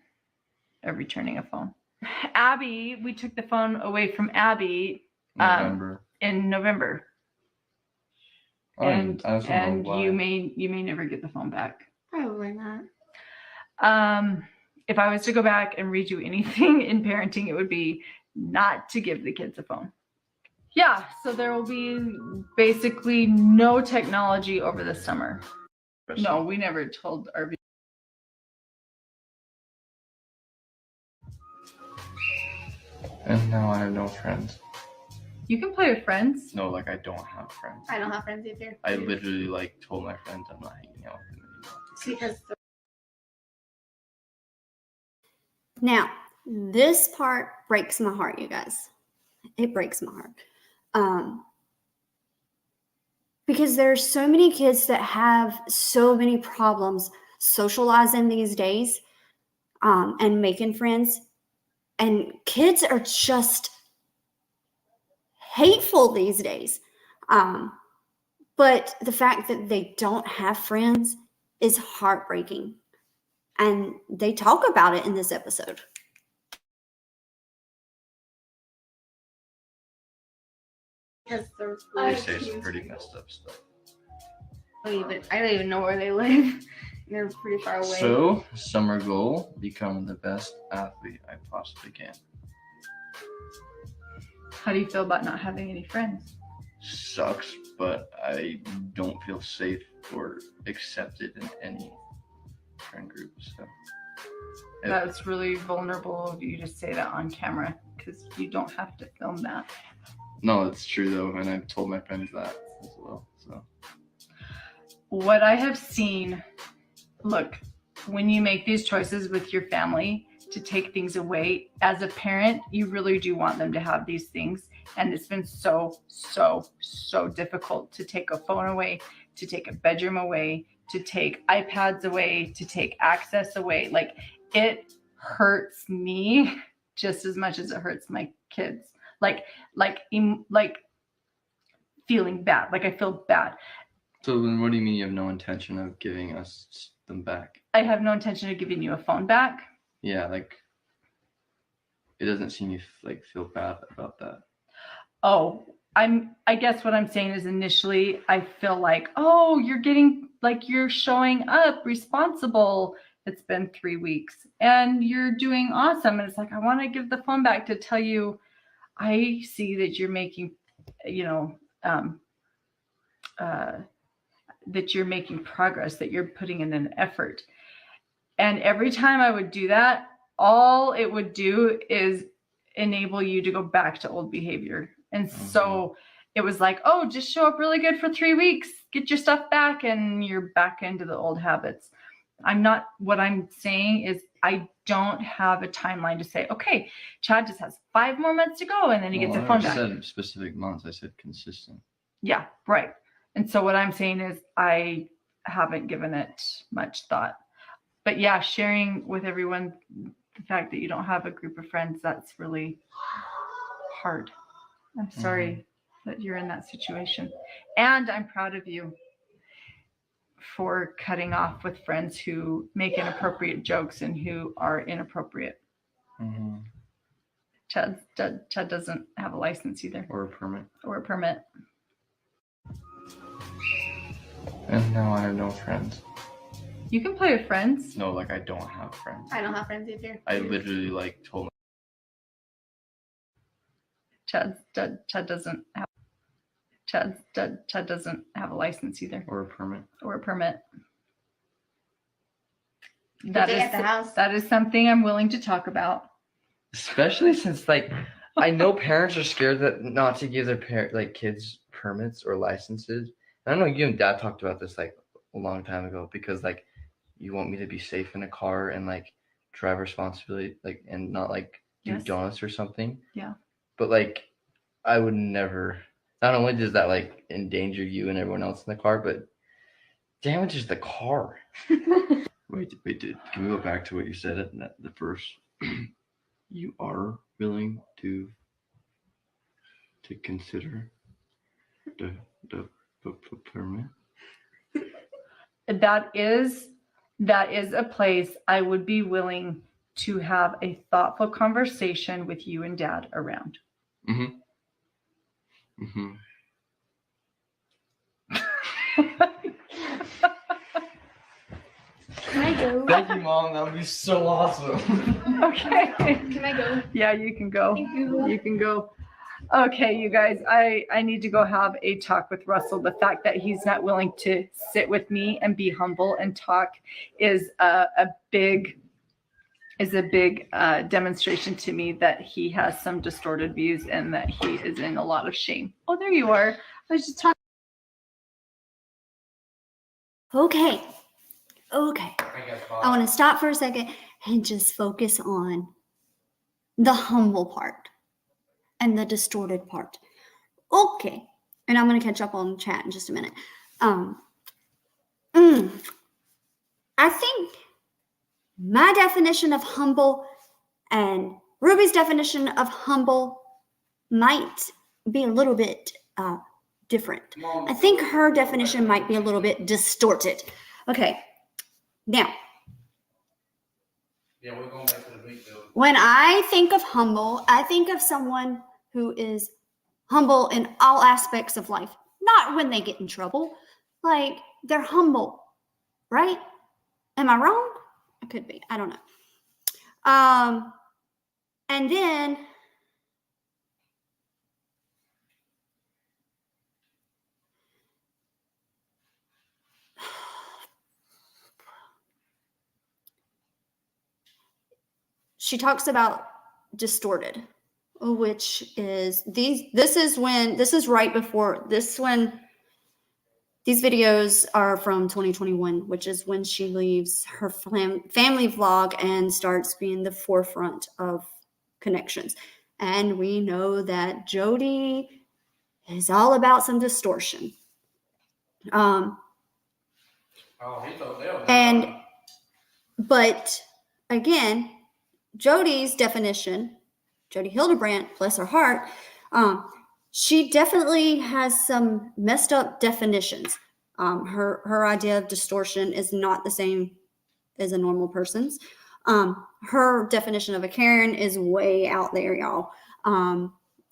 of returning a phone. Abby, we took the phone away from Abby November. in November. and I also don't know why. you may never get the phone back. Probably not. If I was to go back and redo anything in parenting, it would be not to give the kids a phone. Yeah, so there will be basically no technology over the summer. No, we never told our. And now I have no friends. You can play with friends. No, like I don't have friends. I don't have friends either. I literally like told my friends I'm not hanging out with them anymore. Because Now, this part breaks my heart, you guys. It breaks my heart. Because there's so many kids that have so many problems socializing these days, and making friends. And kids are just hateful these days. But the fact that they don't have friends is heartbreaking. And they talk about it in this episode. they're They say some pretty messed up stuff. I don't even know where they live. They're pretty far away. So, summer goal, become the best athlete I possibly can. How do you feel about not having any friends? Sucks, but I don't feel safe or accepted in any friend group. So That's really vulnerable of you to say that on camera because you don't have to film that. no, it's true though, and I've told my friends that as well. So What I have seen, look, when you make these choices with your family to take things away, as a parent, you really do want them to have these things. And it's been so difficult to take a phone away, to take a bedroom away, to take iPads away, to take access away. Like, it hurts me just as much as it hurts my kids. Like feeling bad. Like, I feel bad. So then what do you mean you have no intention of giving us them back? I have no intention of giving you a phone back. Yeah, like it doesn't seem you like feel bad about that. Oh, I guess what I'm saying is initially I feel like, oh, you're showing up responsible. It's been 3 weeks and you're doing awesome. And it's like, I want to give the phone back to tell you, I see that you're making, that you're making progress, that you're putting in an effort. And every time I would do that, all it would do is enable you to go back to old behavior. And so it was like, oh, just show up really good for 3 weeks, get your stuff back, and you're back into the old habits. What I'm saying is I don't have a timeline to say, okay, Chad just has 5 more months to go, and then he gets a phone back. I said specific months. I said consistent. Yeah, right. And so what I'm saying is I haven't given it much thought. But yeah, sharing with everyone the fact that you don't have a group of friends, that's really hard. I'm sorry that you're in that situation. And I'm proud of you for cutting off with friends who make inappropriate jokes and who are inappropriate. Chad doesn't have a license either. Or a permit. And now I have no friends. You can play with friends. No, like I don't have friends. I don't have friends either. I literally like told Chad doesn't have a license either. or a permit. That is something I'm willing to talk about. Especially since like I know parents are scared that not to give their kids permits or licenses. And I know you and Dad talked about this like a long time ago because like you want me to be safe in a car and like drive responsibility and not do Yes. donuts or something. Yeah. But like I would never. Not only does that endanger you and everyone else in the car, but damages the car. Wait, can we go back to what you said at the first? You are willing to consider the permit? That is a place I would be willing to have a thoughtful conversation with you and Dad around. Can I go? Thank you, Mom. That would be so awesome. Okay. Can I go? Yeah, you can go. Thank you. You can go. Okay, you guys, I need to go have a talk with Russell. The fact that he's not willing to sit with me and be humble and talk is a big demonstration to me that he has some distorted views and that he is in a lot of shame. Oh, there you are. I was just talking. Okay. I think that's I want to stop for a second and just focus on the humble part and the distorted part. Okay. And I'm going to catch up on chat in just a minute. I think my definition of humble and Ruby's definition of humble might be a little bit different. I think her definition might be a little bit distorted. Okay. Now, Yeah, we're going back to the big building. when I think of humble, I think of someone who is humble in all aspects of life, not when they get in trouble. Like, they're humble, right? Am I wrong? I could be. I don't know. And then she talks about distorted, which is this is right before this when these videos are from 2021, which is when she leaves her family vlog and starts being the forefront of connections. And we know that Jody is all about some distortion. Oh, he's over there. And but again, Jody's definition, Jody Hildebrandt, bless her heart, she definitely has some messed up definitions. Her idea of distortion is not the same as a normal person's. Her definition of a Karen is way out there, y'all.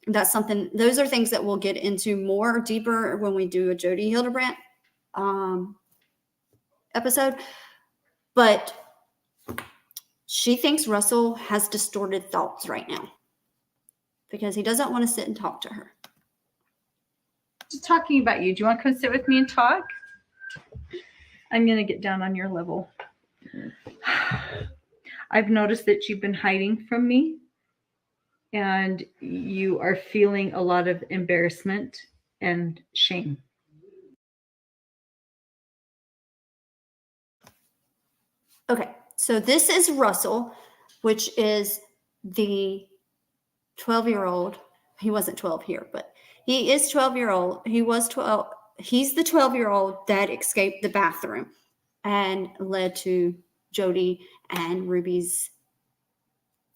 That's something, those are things that we'll get into more deeper when we do a Jody Hildebrandt episode. But she thinks Russell has distorted thoughts right now because he doesn't want to sit and talk to her. Just talking about you. Do you want to come sit with me and talk? I'm going to get down on your level. I've noticed that you've been hiding from me and you are feeling a lot of embarrassment and shame. Okay, so this is Russell, which is the 12-year-old. He wasn't 12 here, but he is 12-year-old. He was 12. He's the 12-year-old that escaped the bathroom and led to Jody and Ruby's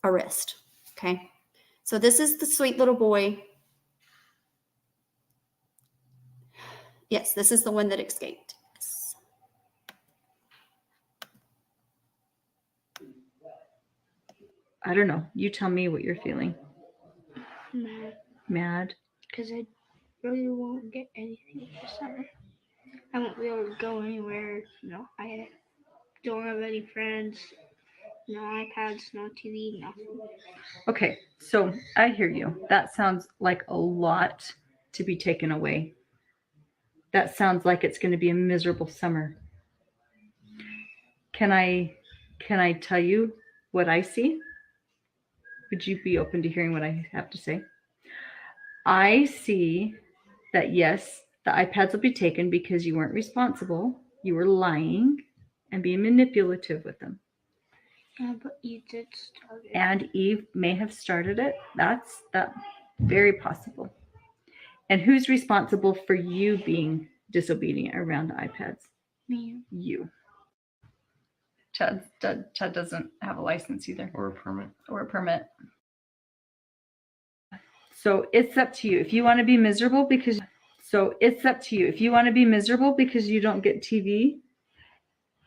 arrest. Okay, so this is the sweet little boy. Yes, this is the one that escaped. Yes. I don't know. You tell me what you're feeling. Mad. Mad? Because I really won't get anything this summer. I won't be able to go anywhere. No, I don't have any friends. No iPads, no TV, nothing. Okay, so I hear you. That sounds like a lot to be taken away. That sounds like it's going to be a miserable summer. Can I tell you what I see? Would you be open to hearing what I have to say? I see that yes, the iPads will be taken because you weren't responsible. You were lying and being manipulative with them. Yeah, but you did start it. And Eve may have started it. That's very possible. And who's responsible for you being disobedient around the iPads? Me. You. Chad doesn't have a license either. Or a permit. Or a permit. So it's up to you. If you want to be miserable because you don't get TV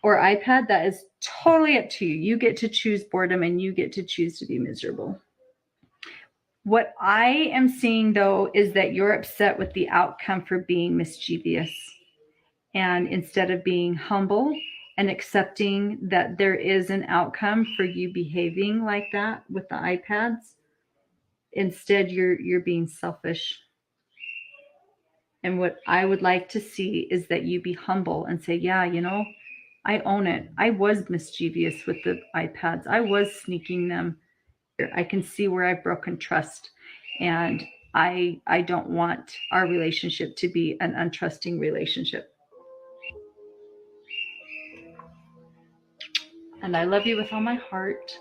or iPad, that is totally up to you. You get to choose boredom and you get to choose to be miserable. What I am seeing though is that you're upset with the outcome for being mischievous. And instead of being humble and accepting that there is an outcome for you behaving like that with the iPads, instead you're being selfish. And what I would like to see is that you be humble and say, yeah, you know, I own it. I was mischievous with the iPads. I was sneaking them. I can see where I've broken trust. And I don't want our relationship to be an untrusting relationship. And I love you with all my heart.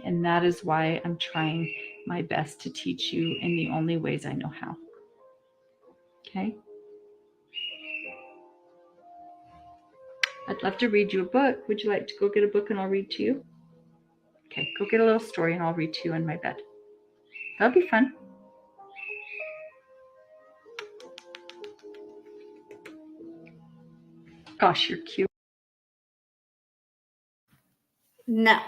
And that is why I'm trying my best to teach you in the only ways I know how. Okay? I'd love to read you a book. Would you like to go get a book and I'll read to you? Okay, go get a little story and I'll read to you in my bed. That'll be fun. Gosh, you're cute. No,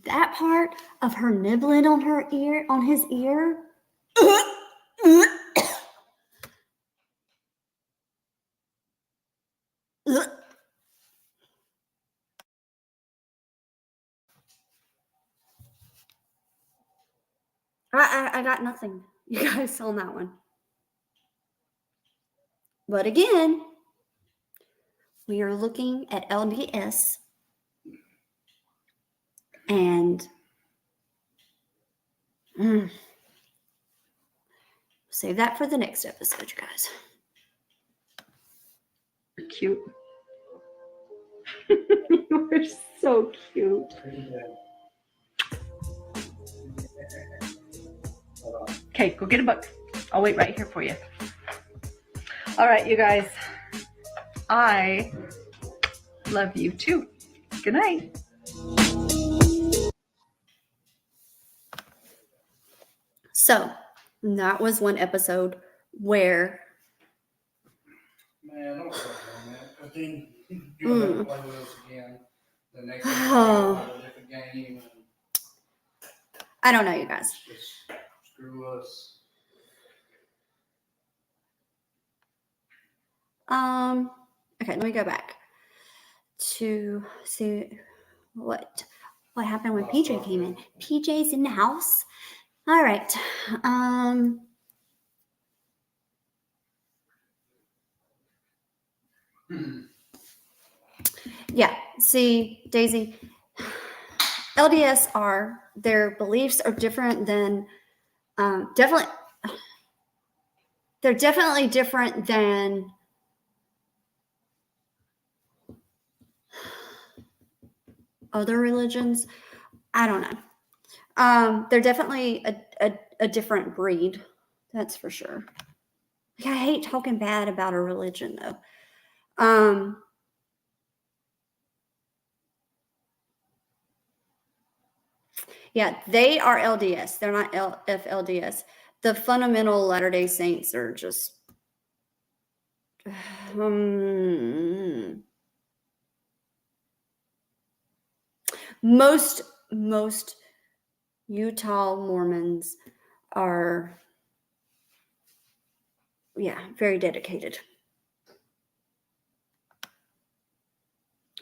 that part of her nibbling on her ear, on his ear. I got nothing, you guys, on that one. But again, we are looking at LDS, and save that for the next episode, you guys. You're cute. You're so cute. Okay, go get a book. I'll wait right here for you. All right, you guys. I love you too. Good night. So that was one episode where Man, don't start on that. I think you'll never play with us again. The next time Oh. we'll play a different game and I don't know, you guys. just screw us. Okay, let me go back to see what happened when PJ came in. PJ's in the house. All right. Yeah, see, Daisy, LDS their beliefs are different than, they're definitely different than other religions. I don't know. They're definitely a different breed. That's for sure. Like, I hate talking bad about a religion, though. Yeah, they are LDS. They're not FLDS. The fundamental Latter-day Saints are just most Utah Mormons are, yeah, very dedicated.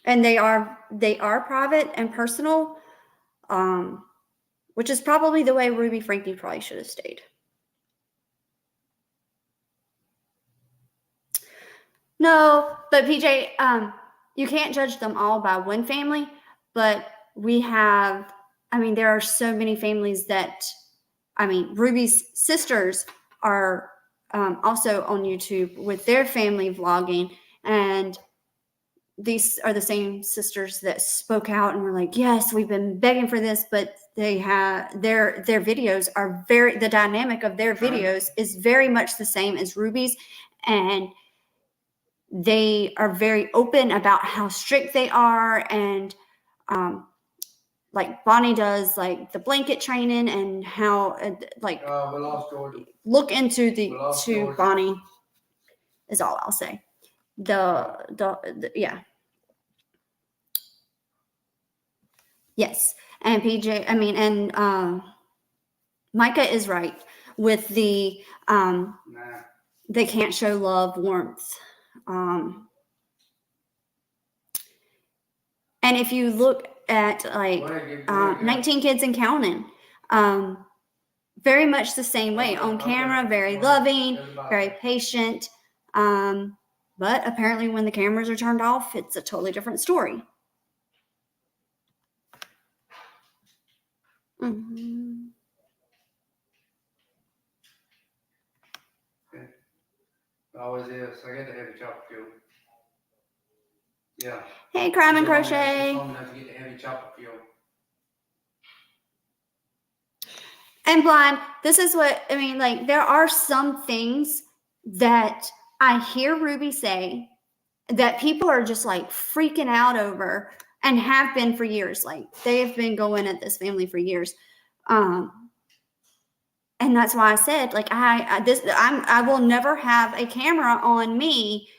And they are private and personal, which is probably the way Ruby Frankie probably should have stayed. No, but PJ, you can't judge them all by one family, but there are so many families that, Ruby's sisters are also on YouTube with their family vlogging, and these are the same sisters that spoke out and were like, yes, we've been begging for this, but they have their videos are the dynamic of their videos is very much the same as Ruby's, and they are very open about how strict they are, and like Bonnie does, like the blanket training, and how We lost Georgia. look into We lost to Georgia. Bonnie is all I'll say. The yeah. Yes. And PJ, Micah is right with the Nah. They can't show love, warmth. And if you look at like 19 Kids and Counting, very much the same way on camera, very loving, very patient. But apparently when the cameras are turned off, it's a totally different story. Mhm. Always is. I get the heavy chocolate fuel. Yeah. Hey, Crime and It's long Crochet. enough to get the heavy chocolate fuel. And Blind, this is what I mean. Like, there are some things that I hear Ruby say that people are just like freaking out over and have been for years. Like, they have been going at this family for years. And that's why I said, like, I will never have a camera on me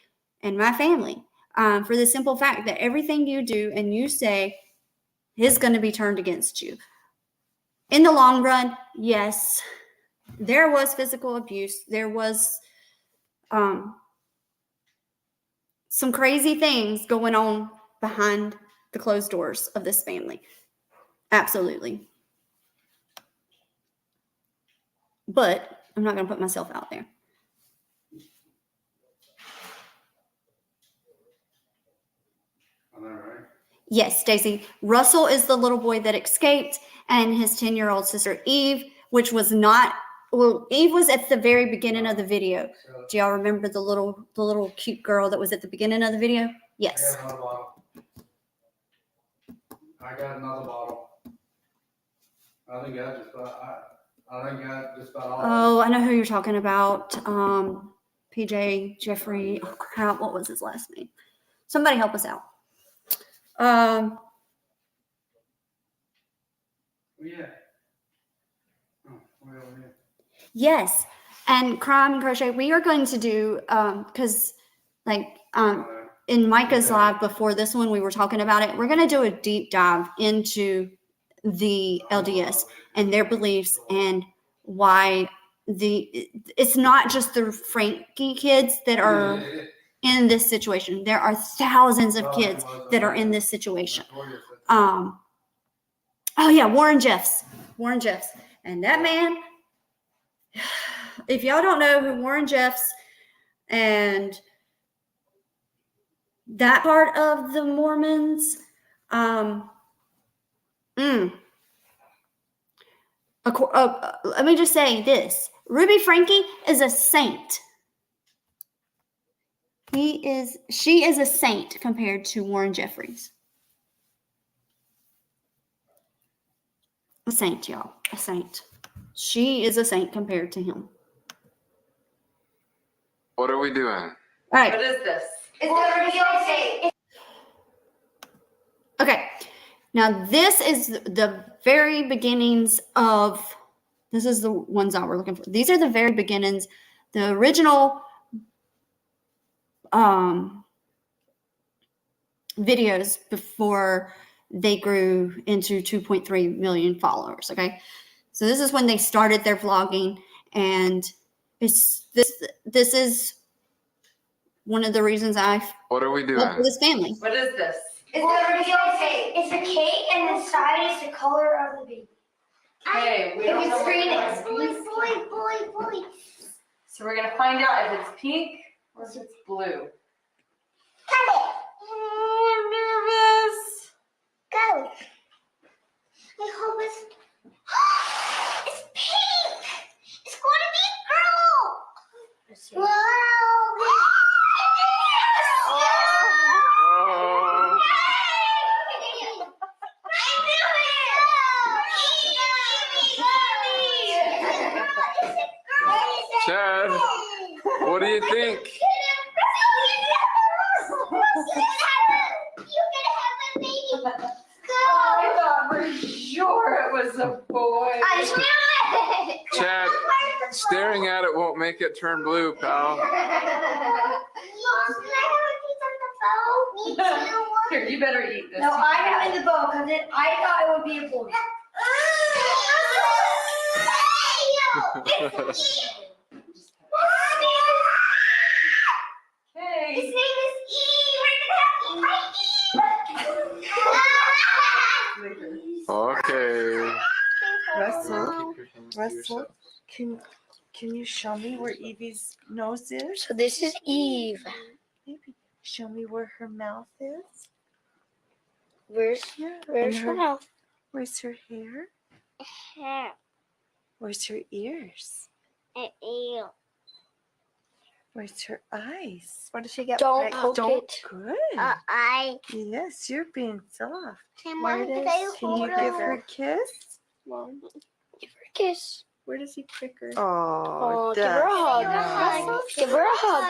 and my family, for the simple fact that everything you do and you say is going to be turned against you. In the long run, yes, there was physical abuse. There was some crazy things going on behind the closed doors of this family. Absolutely. But I'm not going to put myself out there. I know, right? Yes, Stacy. Russell is the little boy that escaped, and his 10-year-old sister Eve, which was not, well, Eve was at the very beginning of the video. So, Do y'all remember the little cute girl that was at the beginning of the video? Yes. I got another bottle. I got another bottle. I think I just about all. Oh, I know who you're talking about. PJ Jeffrey. Oh crap, what was his last name? Somebody help us out. Yeah. Oh, well, yeah. Yes. And Crime and Crochet, we are going to do because in Micah's live before this one, we were talking about it. We're going to do a deep dive into the LDS and their beliefs and why it's not just the Frankie kids that are in this situation. There are thousands of kids that are in this situation. Oh yeah, Warren Jeffs. And that man, if y'all don't know who Warren Jeffs and that part of the Mormons, let me just say this. Ruby Frankie is a saint. She is a saint compared to Warren Jeffries. A saint, y'all. A saint. She is a saint compared to him. What are we doing? All right. What is this? Okay. Now, this is the very beginnings of, this is the ones that we're looking for. These are the very beginnings, the original videos before they grew into 2.3 million followers. Okay. So this is when they started their vlogging, and this is one of the reasons What are we doing? love for this family. What is this? It's a cake, and inside is the color of the baby. Okay, we don't know what green. it is. Boy. So we're gonna find out if it's pink or if it's blue. Cut it. Oh, I'm nervous. Go. I hope it's. It's pink. It's going to be a girl. Wow. Chad, what do you think? I thought for sure it was a boy. Chad, staring at it won't make it turn blue, pal. Here, you better eat this. No, I got in the bowl because I thought it would be a boy. Okay. Russell, Keep your hands to Russell, yourself. can you show me where Evie's nose is? So this is Eve. Maybe show me where her mouth is. Where's Yeah. where's and her mouth? Where's her hair? Hair. Where's her ears? And ear. Where's her eyes? What does she get? Don't right? poke Don't. it. Good. I. Yes, you're being soft. Hey, Where Mom, it can is? I Can hold you give her a kiss? Mom, Give her a kiss. where does he prick her? Oh, Give her a hug. nice. Give her a hug.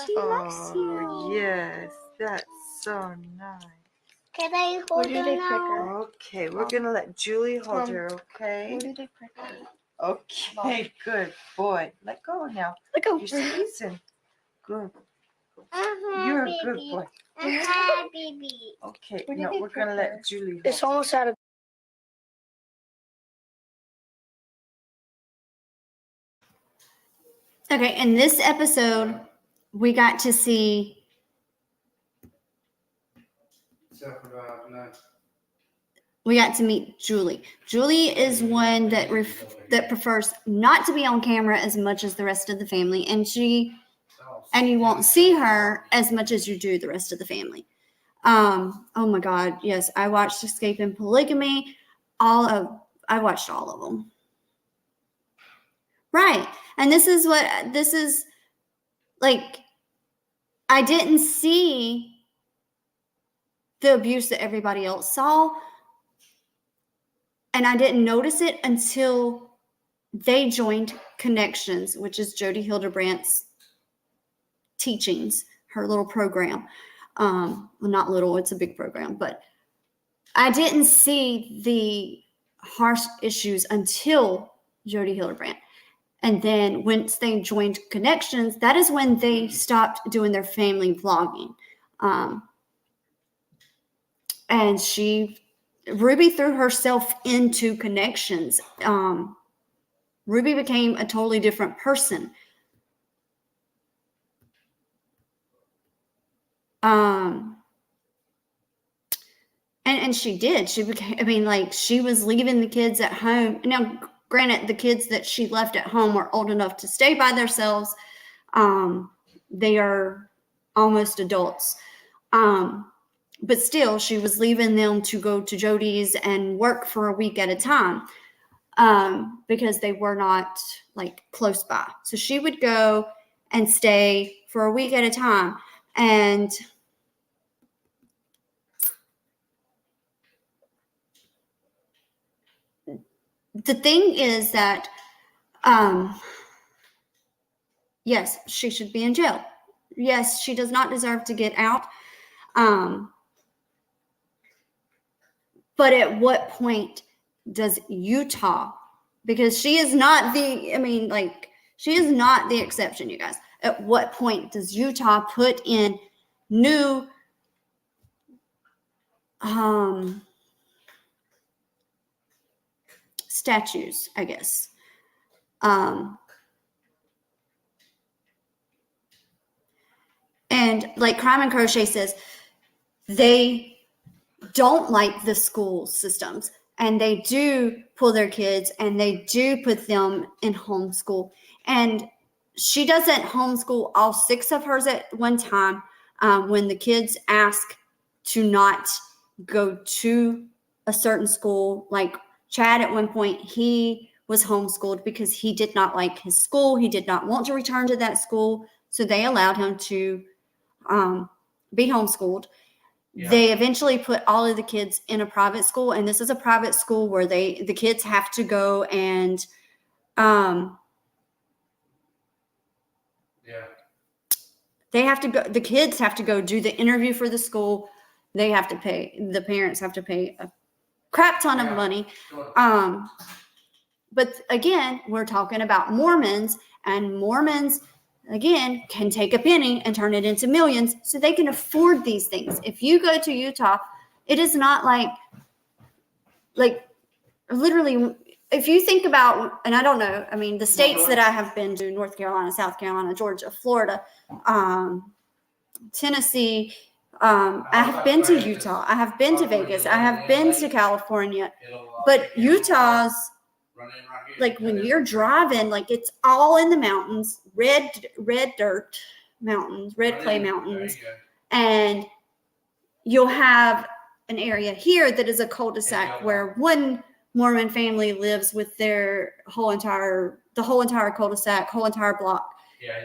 She loves Oh, you. yes, that's so nice. Can I Where hold do her they prick now? her? Okay, we're gonna let Julie hold Mom, her, okay? Where do they prick her? Okay, good boy. Let go now. Let go. You're squeezing. Good. Uh-huh, You're a baby. good boy. Uh-huh, baby. Okay, Where did no, they we're prick gonna her? let Julie hold It's her. almost out of. Okay, in this episode, we got to see Self-revive, no. we got to meet Julie. Julie is one that that prefers not to be on camera as much as the rest of the family, and you won't see her as much as you do the rest of the family. Oh my God, yes, I watched Escaping Polygamy. I watched all of them. Right, and this is like, I didn't see the abuse that everybody else saw. And I didn't notice it until they joined Connections, which is Jody Hildebrandt's teachings, her little program. Well, not little, it's a big program, but I didn't see the harsh issues until Jody Hildebrandt. And then once they joined Connections, that is when they stopped doing their family vlogging. And Ruby threw herself into Connections. Ruby became a totally different person. And she did. She became, I mean, like, she was leaving the kids at home. Now, granted, the kids that she left at home are old enough to stay by themselves. They are almost adults. But still, she was leaving them to go to Jody's and work for a week at a time, because they were not, like, close by. So she would go and stay for a week at a time. And the thing is that, yes, she should be in jail. Yes, she does not deserve to get out. But at what point does Utah, because she is not she is not the exception, you guys. At what point does Utah put in new statutes, I guess? And like Crime and Crochet says, they don't like the school systems, and they do pull their kids and they do put them in homeschool. And she doesn't homeschool all 6 of hers at one time. When the kids ask to not go to a certain school, like Chad at one point, he was homeschooled because he did not like his school. He did not want to return to that school. So they allowed him to be homeschooled. Yeah. They eventually put all of the kids in a private school, and this is a private school where the kids have to go and they have to go, the kids have to go do the interview for the school. They have to pay, the parents have to pay a crap ton of money. But again, we're talking about Mormons, and Mormons, again, can take a penny and turn it into millions, so they can afford these things. If you go to Utah, it is not like literally, if you think about, and I don't know, I mean, the states that I have been to, North Carolina, South Carolina, Georgia, Florida, Tennessee, I have been to Utah. I have been to Vegas. I have been to California. But Utah's, like when you're driving, like it's all in the mountains, red dirt mountains, red clay mountains. And you'll have an area here that is a cul-de-sac where one Mormon family lives with their the whole entire cul-de-sac, whole entire block.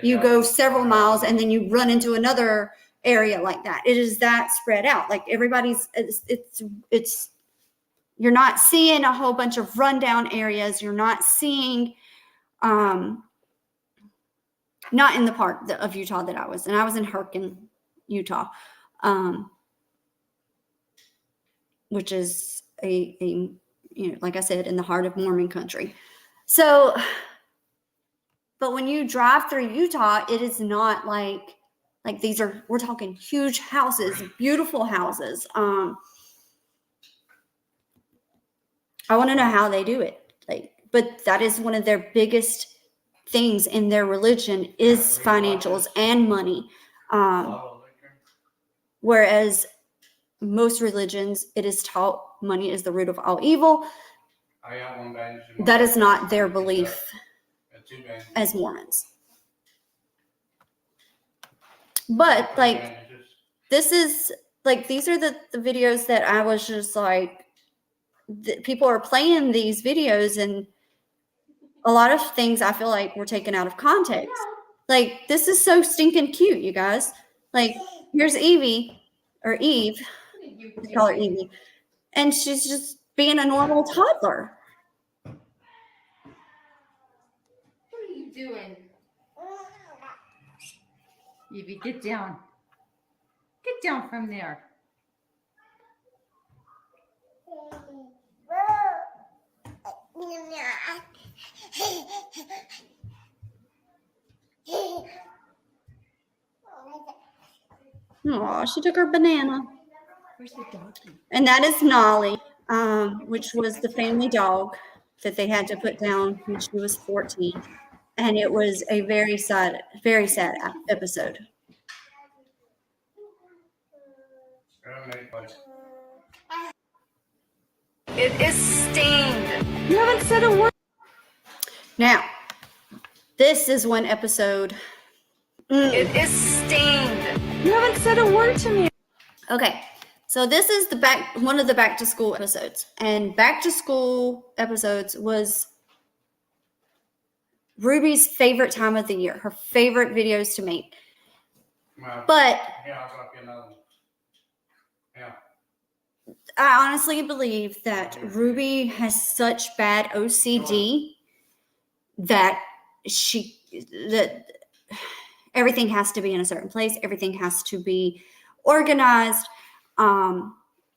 You go several miles and then you run into another area like that. It is that spread out. Like everybody's, it's you're not seeing a whole bunch of rundown areas. You're not seeing, not in the part of Utah that I was in. I was in Herkin, Utah, which is a like I said, in the heart of Mormon country. So, but when you drive through Utah, it is not like we're talking huge houses, beautiful houses. I want to know how they do it. But that is one of their biggest things in their religion is financials and money. Whereas most religions, it is taught money is the root of all evil. That is not their belief as Mormons. But this is these are the videos that I was just people are playing these videos, and a lot of things I feel like were taken out of context. This is so stinking cute, you guys. Here's Evie, or Eve, I call her Evie, and she's just being a normal toddler. What are you doing? Evie, get down. Get down from there. Oh, she took her banana. Where's the doggy? And that is Nolly, which was the family dog that they had to put down when she was 14. And it was a very sad episode. It is stained. You haven't said a word. Now, this is one episode. It is stained. You haven't said a word to me. Okay, so this is one of the back to school episodes, and back to school episodes was Ruby's favorite time of the year, her favorite videos to make. But I honestly believe that Ruby has such bad OCD that everything has to be in a certain place. Everything has to be organized,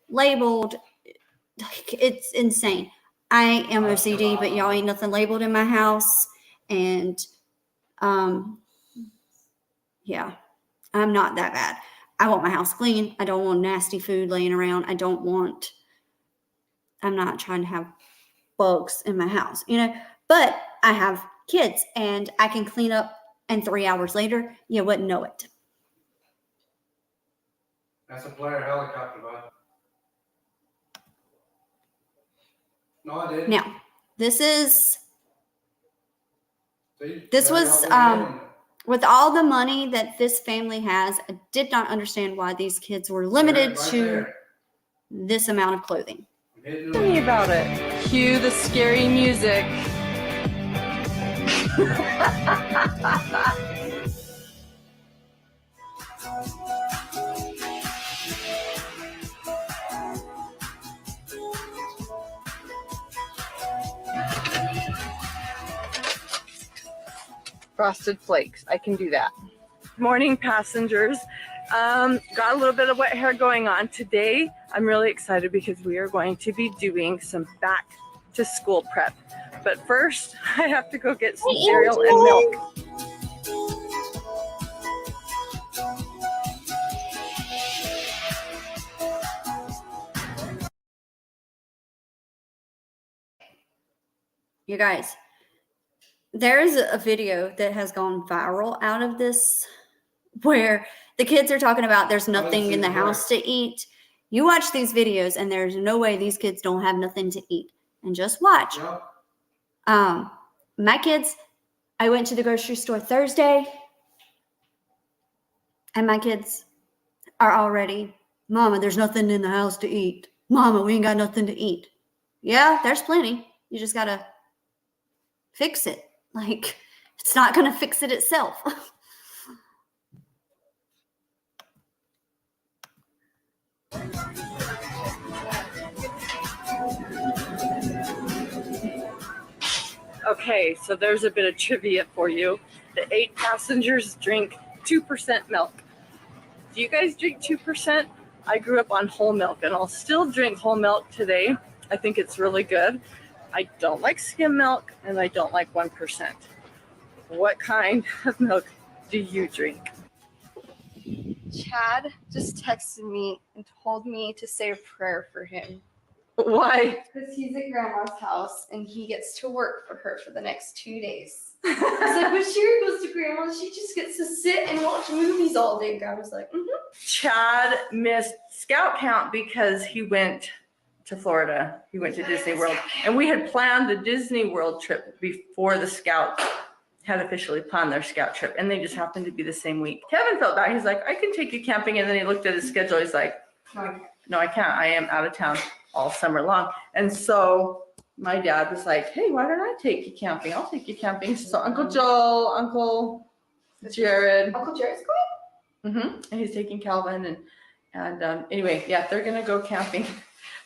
labeled. It's insane. I am OCD, but y'all ain't nothing labeled in my house. And yeah, I'm not that bad. I want my house clean. I don't want nasty food laying around. I'm not trying to have bugs in my house, but I have kids and I can clean up, and 3 hours later, you wouldn't know it. That's a Blair helicopter, bud. No, I didn't. Now, this was with all the money that this family has. I did not understand why these kids were limited to this amount of clothing. Tell me about it. Cue the scary music. Frosted Flakes. I can do that. Morning, passengers. Got a little bit of wet hair going on today. I'm really excited because we are going to be doing some back to school prep. But first, I have to go get some cereal and milk. You guys, there is a video that has gone viral out of this where the kids are talking about there's didn't nothing see in the the house to eat. You watch these videos and there's no way these kids don't have nothing to eat. And just watch. Yep. My kids, I went to the grocery store Thursday and my kids are already, Mama, there's nothing in the house to eat. Mama, we ain't got nothing to eat. Yeah, there's plenty. You just gotta fix it. Like, it's not gonna fix it itself. Okay, so there's a bit of trivia for you. The 8 passengers drink 2% milk. Do you guys drink 2%? I grew up on whole milk and I'll still drink whole milk today. I think it's really good. I don't like skim milk and I don't like 1%. What kind of milk do you drink? Chad just texted me and told me to say a prayer for him. Why? Because he's at grandma's house and he gets to work for her for the next 2 days. I was like, when Sherry goes to grandma's, she just gets to sit and watch movies all day. Grandma's like, Chad missed scout camp because he went to Florida. He went to Disney World. And we had planned the Disney World trip before the scouts had officially planned their scout trip. And they just happened to be the same week. Kevin felt bad. He's like, I can take you camping. And then he looked at his schedule. He's like, no, I can't. I am out of town all summer long. And so my dad was like, hey, why don't I take you camping? I'll take you camping. So Uncle Joel, Uncle Jared. Uncle Jared's going? And he's taking Calvin. And anyway, yeah, they're going to go camping.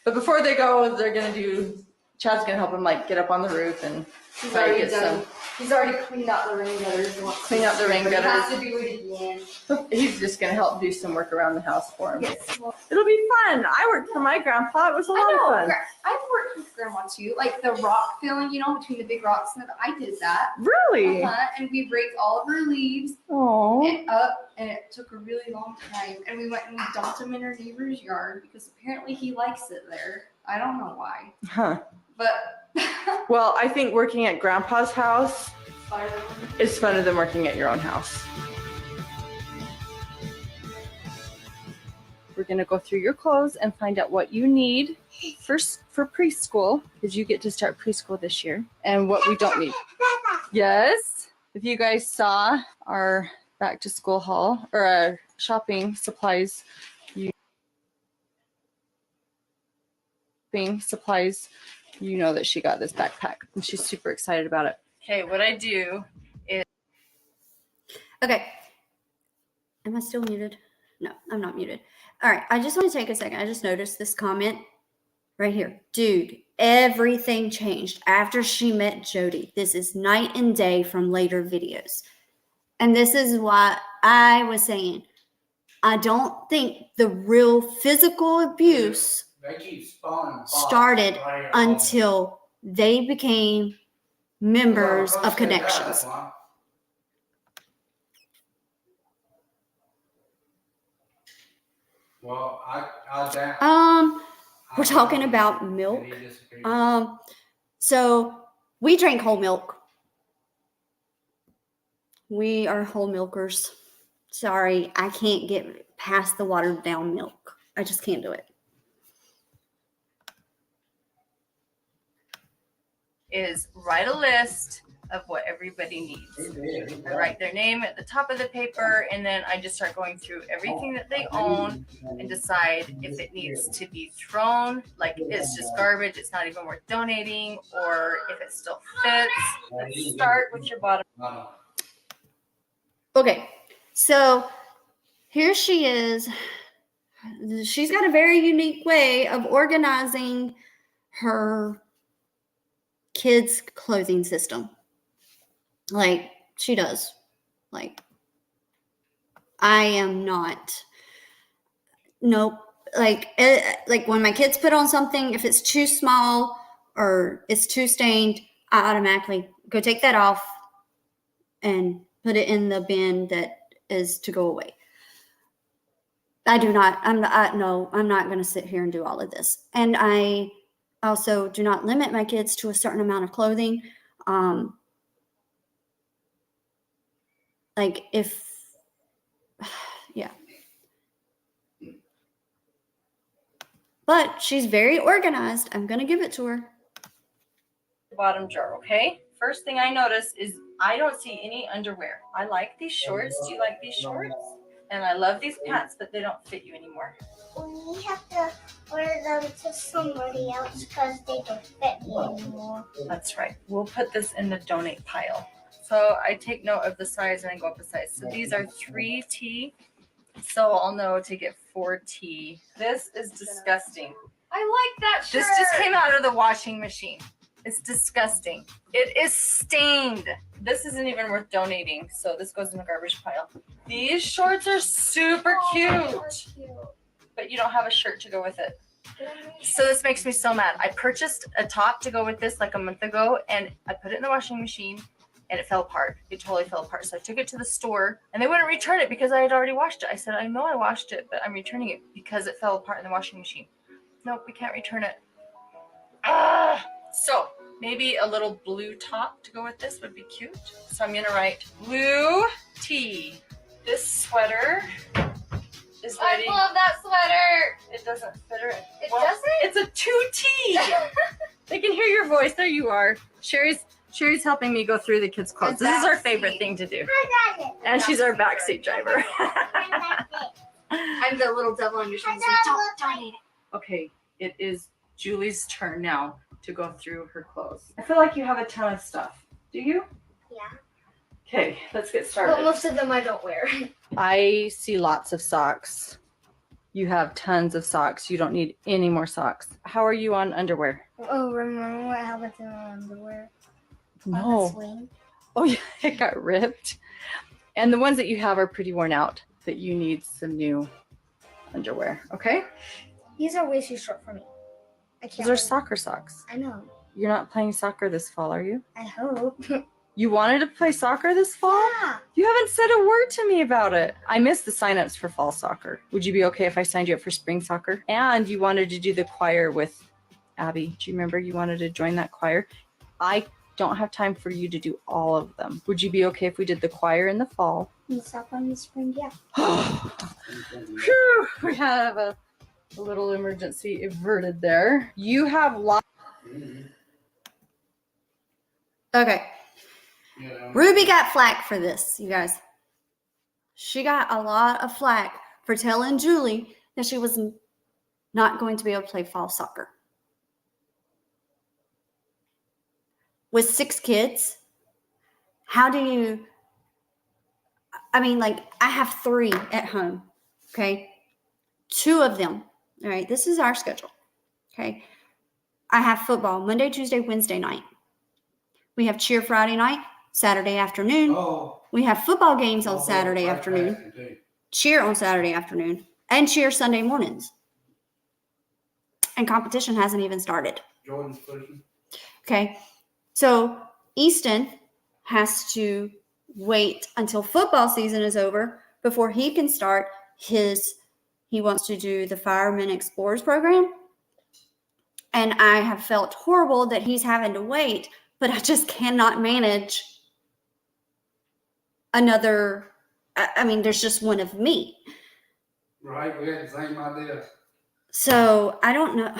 But before they go, they're going to do, Chad's going to help him like get up on the roof and He's try to already get done. some. He's already cleaned out the rain gutters. Clean out the rain But he gutters. has to do it again. He's just going to help do some work around the house for him. Yes. Well, It'll be fun. I worked for my grandpa. It was a lot of fun. I've worked with grandma too. Like the rock filling, between the big rocks. And I did that. Really? And we raked all of her leaves Oh. and up, and it took a really long time. And we went and we dumped them in her neighbor's yard because apparently he likes it there. I don't know why, Huh. but Well, I think working at grandpa's house is funner than working at your own house. We're going to go through your clothes and find out what you need first for preschool, because you get to start preschool this year, and what we don't need. Yes. If you guys saw our back to school haul or our shopping supplies, you know that she got this backpack and she's super excited about it. Okay, what I do is. Okay. Am I still muted? No, I'm not muted. All right. I just want to take a second. I just noticed this comment right here. Dude, everything changed after she met Jody. This is night and day from later videos. And this is why I was saying, I don't think the real physical abuse They keep spawning. started until they became members of Connections. Well, I We're talking about milk. So we drink whole milk. We are whole milkers. Sorry, I can't get past the watered down milk. I just can't do it. Is write a list of what everybody needs. I write their name at the top of the paper, and then I just start going through everything that they own and decide if it needs to be thrown, like it's just garbage, it's not even worth donating, or if it still fits. Let's start with your bottom. Okay, so here she is. She's got a very unique way of organizing her kids' clothing system. Like, she does. Like, I am not. Nope. Like when my kids put on something, if it's too small or it's too stained, I automatically go take that off and put it in the bin that is to go away. I'm not going to sit here and do all of this. And I also do not limit my kids to a certain amount of clothing. Like if But she's very organized. I'm going to give it to her. Bottom drawer, okay? First thing I notice is I don't see any underwear. I like these shorts. Do you like these shorts? And I love these pants, but they don't fit you anymore. We have to order them to somebody else because they don't fit me anymore. That's right. We'll put this in the donate pile. So I take note of the size and I go up a size. So these are 3T. So I'll know to get 4T. This is disgusting. I like that shirt. This just came out of the washing machine. It's disgusting. It is stained. This isn't even worth donating. So this goes in the garbage pile. These shorts are super cute. But you don't have a shirt to go with it. So this makes me so mad. I purchased a top to go with this like a month ago and I put it in the washing machine and it fell apart. It totally fell apart. So I took it to the store and they wouldn't return it because I had already washed it. I said, I know I washed it, but I'm returning it because it fell apart in the washing machine. Nope, we can't return it. So maybe a little blue top to go with this would be cute. So I'm gonna write blue tee. This sweater is ready. I love that sweater. It doesn't fit her. It doesn't? It's a 2T. They can hear your voice. There you are. Sherry's helping me go through the kids' clothes. This is our favorite thing to do. I got it. And she's our backseat driver. I'm the little devil on your shoulder. Don't eat it. Okay, it is Julie's turn now to go through her clothes. I feel like you have a ton of stuff. Do you? Yeah. Okay, let's get started. But most of them I don't wear. I see lots of socks. You have tons of socks. You don't need any more socks. How are you on underwear? Oh, remember what happened to my underwear? On the No. swing? Oh yeah, it got ripped. And the ones that you have are pretty worn out, that you need some new underwear, okay? These are way too short for me. I can't. Those are soccer socks. I know. You're not playing soccer this fall, are you? I hope. You wanted to play soccer this fall? Yeah. You haven't said a word to me about it. I missed the signups for fall soccer. Would you be okay if I signed you up for spring soccer? And you wanted to do the choir with Abby. Do you remember you wanted to join that choir? I don't have time for you to do all of them. Would you be okay if we did the choir in the fall? And soccer in the spring, yeah. Phew, we have a little emergency averted there. You have lots. Okay. Yeah. Ruby got flack for this, you guys. She got a lot of flack for telling Julie that she was not going to be able to play fall soccer. With 6 kids, how do you, I mean, like, I have 3 at home, okay? 2 of them, all right, this is our schedule, okay? I have football Monday, Tuesday, Wednesday night. We have cheer Friday night, Saturday afternoon. Oh. We have football games on Oh, Saturday right afternoon, past it, too. cheer on Saturday afternoon, and cheer Sunday mornings. And competition hasn't even started. Jordan's pushing. Okay. So Easton has to wait until football season is over before he can start he wants to do the Firemen Explorers program. And I have felt horrible that he's having to wait, but I just cannot manage another. I mean, there's just one of me. Right, we had the same idea. So I don't know.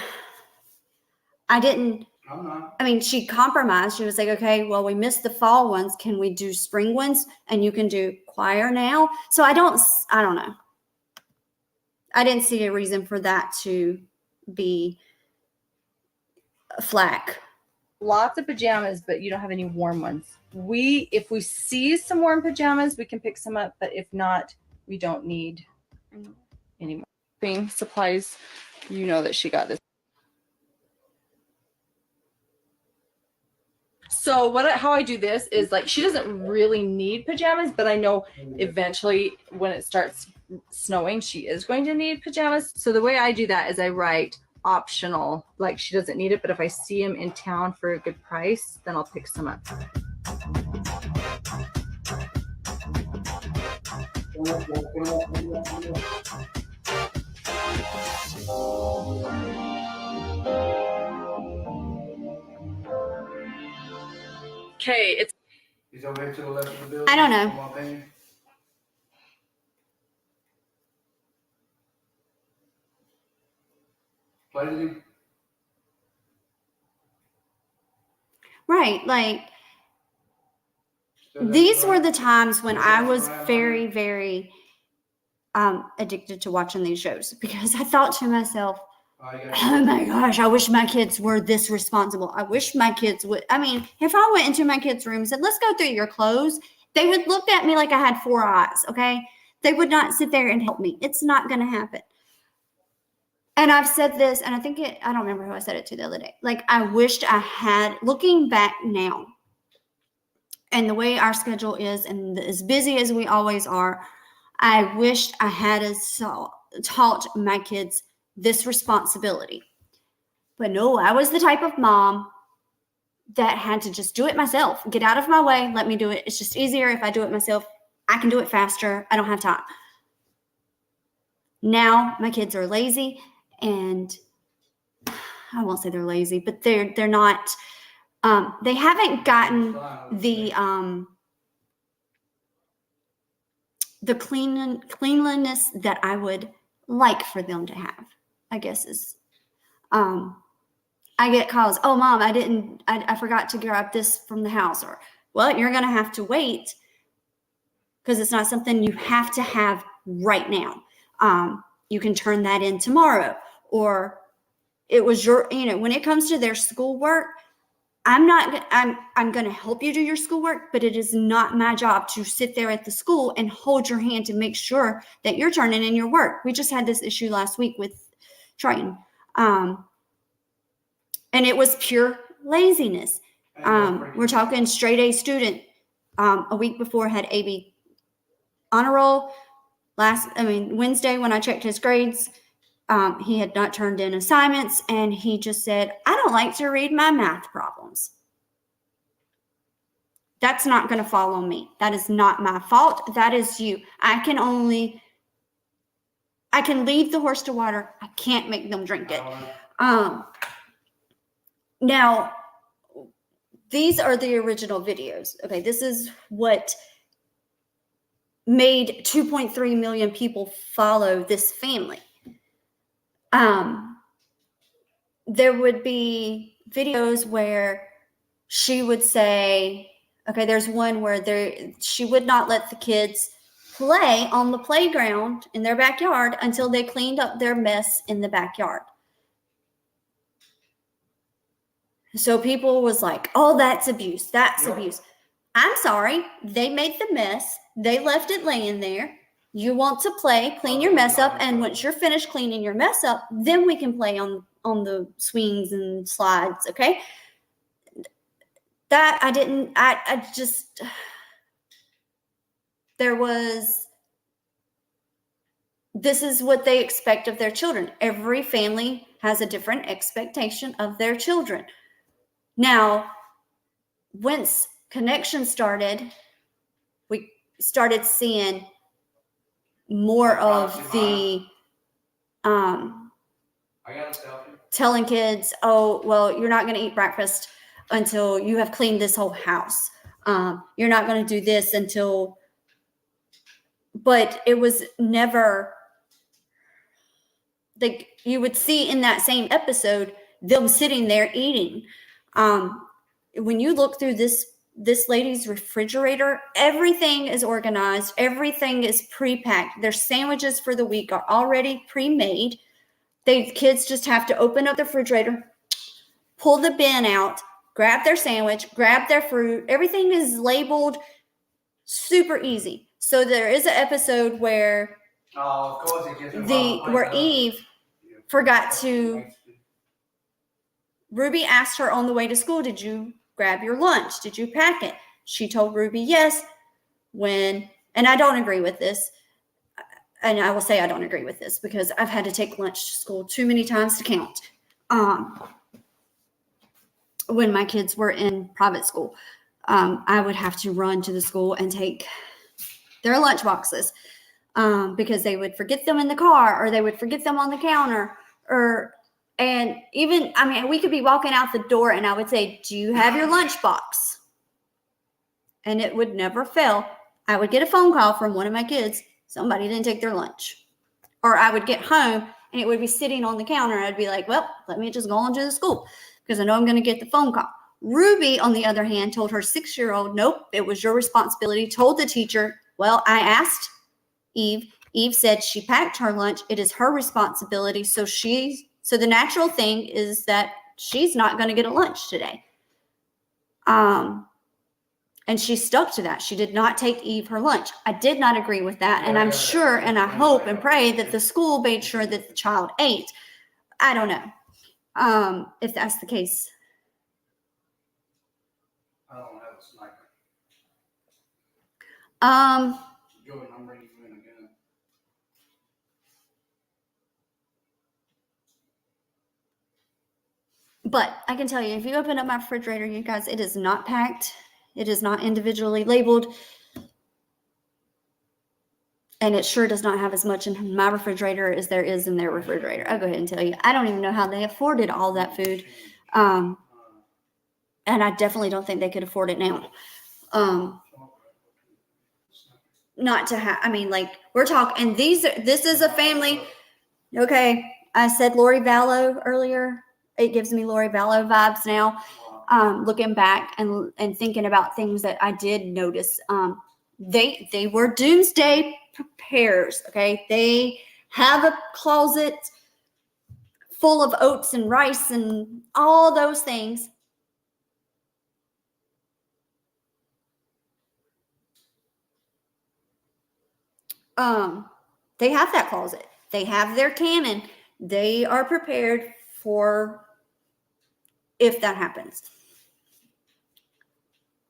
I'm not. I mean, she compromised. She was like, okay, well, we missed the fall ones. Can we do spring ones? And you can do choir now. So I don't know. I didn't see a reason for that to be flack. Lots of pajamas, but you don't have any warm ones. If we see some warm pajamas, we can pick some up, but if not, we don't need any more. Cleaning supplies, you know that she got this. So how I do this is, like, she doesn't really need pajamas, but I know eventually when it starts snowing, she is going to need pajamas. So the way I do that is I write optional, like she doesn't need it, but if I see them in town for a good price, then I'll pick some up. Okay, it's. He's over here to the left of the building. I don't know. Come on, baby. Play with him. Right. Like, Still these doesn't were run. the times when Still I doesn't was run, very, very addicted to watching these shows because I thought to myself, Oh, you oh gotta- my gosh, I wish my kids were this responsible. I wish my kids would. I mean, if I went into my kids' room and said, let's go through your clothes, they would look at me like I had 4 eyes, okay? They would not sit there and help me. It's not going to happen. And I've said this, and I don't remember who I said it to the other day. Like, I wished I had, looking back now, and the way our schedule is, and as busy as we always are, I wished I had taught my kids this responsibility. But no, I was the type of mom that had to just do it myself. Get out of my way, let me do it. It's just easier if I do it myself. I can do it faster. I don't have time. Now my kids are lazy, and I won't say they're lazy, but they're not. They haven't gotten the cleanliness that I would like for them to have, I guess is. I get calls, oh mom, I forgot to grab this from the house, or well, you're gonna have to wait because it's not something you have to have right now. You can turn that in tomorrow, or it was when it comes to their schoolwork, I'm going to help you do your schoolwork, but it is not my job to sit there at the school and hold your hand to make sure that you're turning in your work. We just had this issue last week with Triton. And it was pure laziness. We're talking straight A student. A week before had AB honor roll. Wednesday when I checked his grades, he had not turned in assignments, and he just said, I don't like to read my math problems. That's not going to fall on me. That is not my fault. That is you. I can lead the horse to water. I can't make them drink it. Now, these are the original videos. Okay, this is what made 2.3 million people follow this family. There would be videos where she would say, okay, there's one where she would not let the kids play on the playground in their backyard until they cleaned up their mess in the backyard. So people was like, oh, that's abuse. That's abuse. I'm sorry. They made the mess. They left it laying there. You want to play, clean your mess up. And once you're finished cleaning your mess up, then we can play on the swings and slides. Okay. That this is what they expect of their children. Every family has a different expectation of their children. Now, once connection started, we started seeing more of the telling kids, oh, well, you're not going to eat breakfast until you have cleaned this whole house. You're not going to do this until, but it was never, like you would see in that same episode, them sitting there eating. When you look through this lady's refrigerator, everything is organized. Everything is pre-packed. Their sandwiches for the week are already pre-made. The kids just have to open up the refrigerator, pull the bin out, grab their sandwich, grab their fruit. Everything is labeled super easy. So there is an episode where Eve forgot to, Ruby asked her on the way to school, did you grab your lunch? Did you pack it? She told Ruby yes. And I don't agree with this. And I will say I don't agree with this because I've had to take lunch to school too many times to count. When my kids were in private school, I would have to run to the school and take their lunch boxes because they would forget them in the car, or they would forget them on the counter, and even, we could be walking out the door and I would say, do you have your lunch box? And it would never fail. I would get a phone call from one of my kids. Somebody didn't take their lunch. Or I would get home and it would be sitting on the counter. I'd be like, well, let me just go into the school because I know I'm going to get the phone call. Ruby, on the other hand, told her 6-year-old, nope, it was your responsibility. Told the teacher, well, I asked Eve. Eve said she packed her lunch. It is her responsibility. So the natural thing is that she's not going to get a lunch today. And she stuck to that. She did not take Eve her lunch. I did not agree with that. And I'm sure, and I hope and pray that the school made sure that the child ate. I don't know if that's the case. I don't have a sniper. Joey, I'm bringing you in again. But I can tell you, if you open up my refrigerator, you guys, it is not packed. It is not individually labeled. And it sure does not have as much in my refrigerator as there is in their refrigerator. I'll go ahead and tell you. I don't even know how they afforded all that food. And I definitely don't think they could afford it now. Not to have, I mean, like, we're talking, and this is a family. Okay, I said Lori Vallow earlier. It gives me Lori Vallow vibes now. Looking back and thinking about things that I did notice. They were doomsday preparers. Okay, they have a closet full of oats and rice and all those things. They have that closet. They have their cannon. They are prepared for if that happens.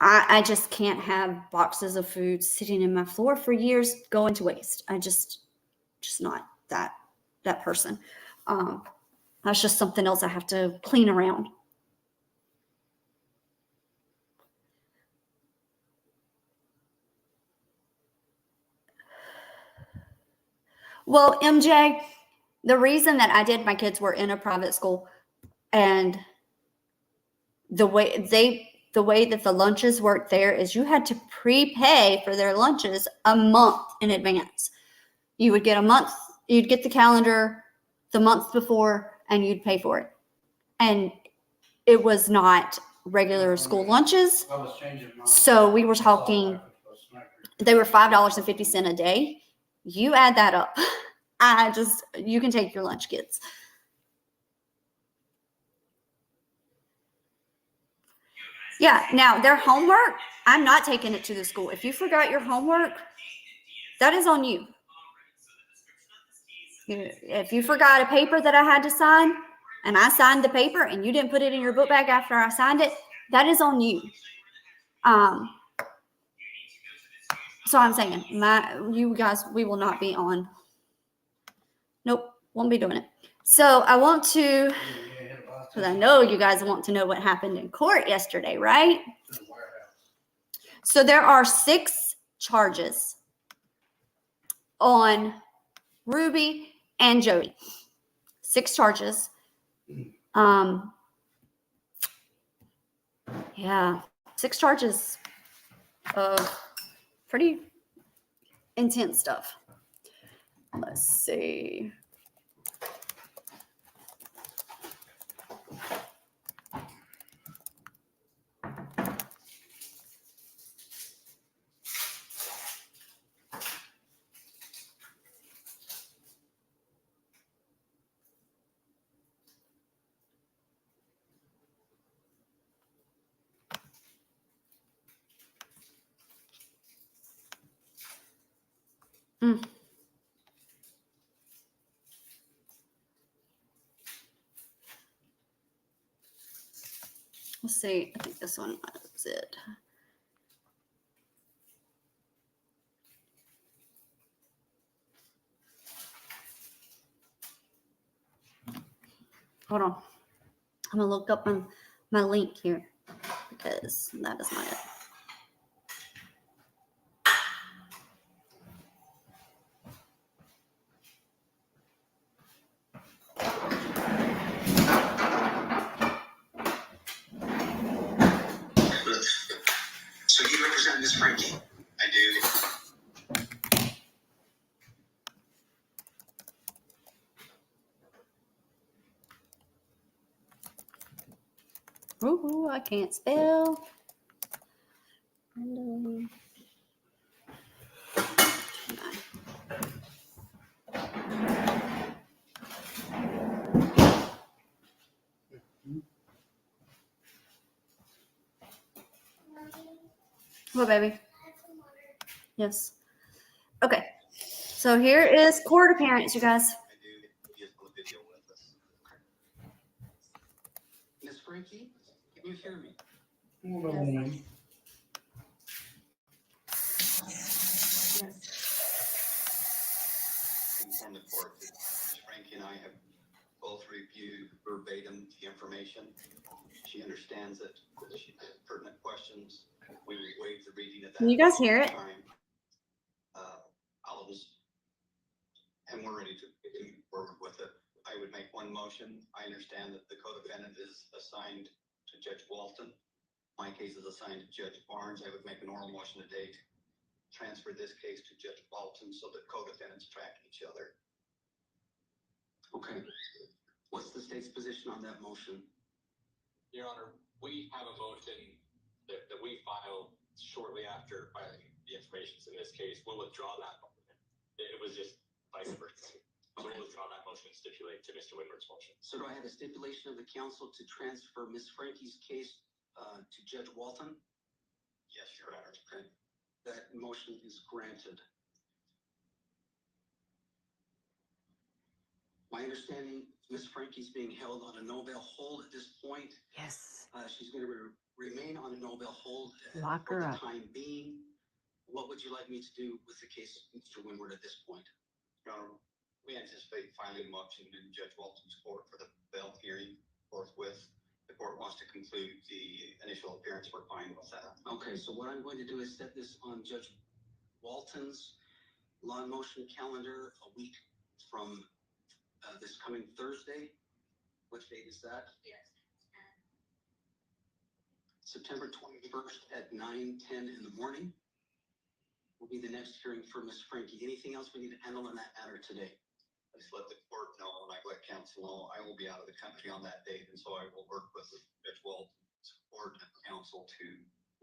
I just can't have boxes of food sitting in my floor for years going to waste. I just not that person. That's just something else I have to clean around. Well, MJ, the reason that I did, my kids were in a private school, and the way that the lunches worked there is you had to prepay for their lunches a month in advance. You would get a month, you'd get the calendar the month before, and you'd pay for it. And it was not regular school lunches. So we were talking, they were $5.50 a day. You add that up. You can take your lunch, kids. Yeah, now their homework, I'm not taking it to the school. If you forgot your homework, that is on you. If you forgot a paper that I had to sign, and I signed the paper, and you didn't put it in your book bag after I signed it, that is on you. So I'm saying, you guys, we will not be on. Nope, won't be doing it. So I want to, because I know you guys want to know what happened in court yesterday, right? So there are 6 charges on Ruby and Jody. 6 charges. Yeah, 6 charges of pretty intense stuff. Let's see. Let's see. I think this one is it. Hold on. I'm going to look up my link here because that is not it. So you represent Miss Frankie? I do. Ooh, I can't spell. Random. What, baby? Yes. Okay. So here is court appearance, you guys. Miss Frankie, can you hear me? Inform the court that Miss Frankie and I have both reviewed verbatim the information. She understands it. She has pertinent questions. We will waive the reading of that. Can you guys hear it? time. And we're ready to move forward with it. I would make one motion. I understand that the co-defendant is assigned to Judge Walton. My case is assigned to Judge Barnes. I would make an oral motion today to transfer this case to Judge Walton so that co-defendants track each other. Okay. What's the state's position on that motion? Your Honor, we have a motion that we file shortly after filing the information in this case. We'll withdraw that. It was just vice versa. So we'll withdraw that motion and stipulate to Mr. Winward's motion. So do I have a stipulation of the council to transfer Miss Frankie's case to Judge Walton? Yes, Your Honor. Okay. That motion is granted. My understanding, Miss Frankie's being held on a no-bail hold at this point. Yes. She's going to remain on a no-bail hold Lock for her the up. time being. What would you like me to do with the case of Mr. Winward at this point? Your Honor, we anticipate filing a motion in Judge Walton's court for the bail hearing forthwith. The court wants to conclude the initial appearance. We're fine with that. Okay, so what I'm going to do is set this on Judge Walton's law and motion calendar a week from this coming Thursday. Which date is that? Yes. September 21st at 9:10 in the morning will be the next hearing for Miss Frankie. Anything else we need to handle on that matter today? I just let the court know and I let counsel know I will be out of the country on that date, and so I will work with Judge Walton's court and counsel to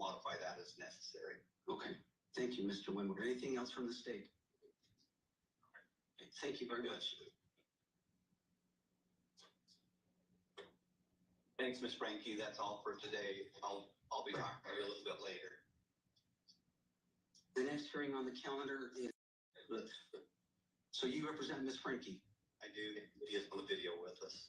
modify that as necessary. Okay. Thank you, Mr. Winward. Anything else from the state? Okay, thank you very much. Thanks, Miss Frankie. That's all for today. I'll be talking to you a little bit later. The next hearing on the calendar is. So you represent Miss Frankie? I do. He is on the video with us.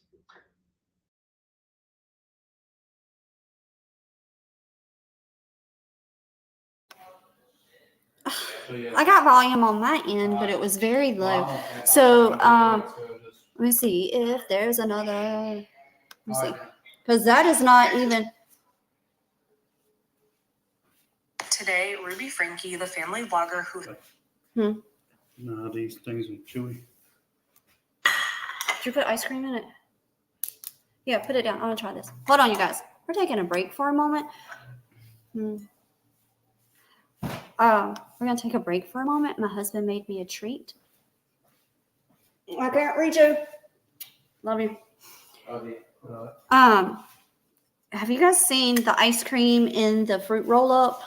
I got volume on my end, but it was very low. So let me see if there's another. Let me see, because that is not even. Today, Ruby Frankie, the family blogger who. No, these things are chewy. Did you put ice cream in it? Yeah, put it down. I'm gonna try this. Hold on, you guys. We're taking a break for a moment. We're gonna take a break for a moment. My husband made me a treat. I can't reach you. Love you. Have you guys seen the ice cream in the fruit roll up?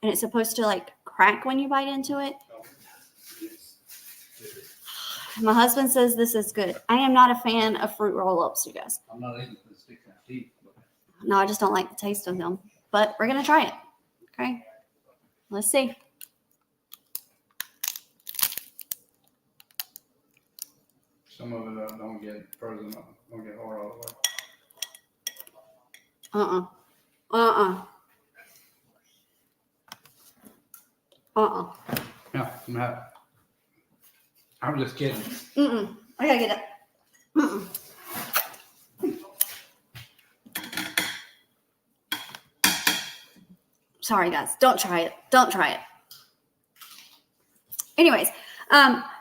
And it's supposed to like crack when you bite into it. My husband says this is good. I am not a fan of fruit roll ups, you guys. I'm not eating the sticks in my teeth. No, I just don't like the taste of them. But we're gonna try it. Okay. Let's see. Some of it don't get frozen up, don't get hard all the way. Yeah, I'm just kidding. I gotta get it. Sorry, guys. Don't try it. Don't try it. Anyways,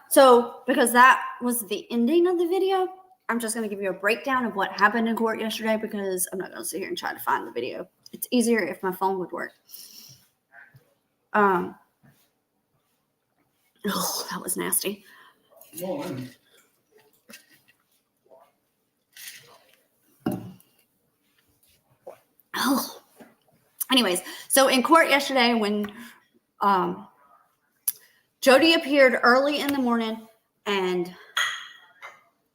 so because that was the ending of the video, I'm just going to give you a breakdown of what happened in court yesterday because I'm not going to sit here and try to find the video. It's easier if my phone would work. Oh, that was nasty. Anyways, so in court yesterday when Jody appeared early in the morning and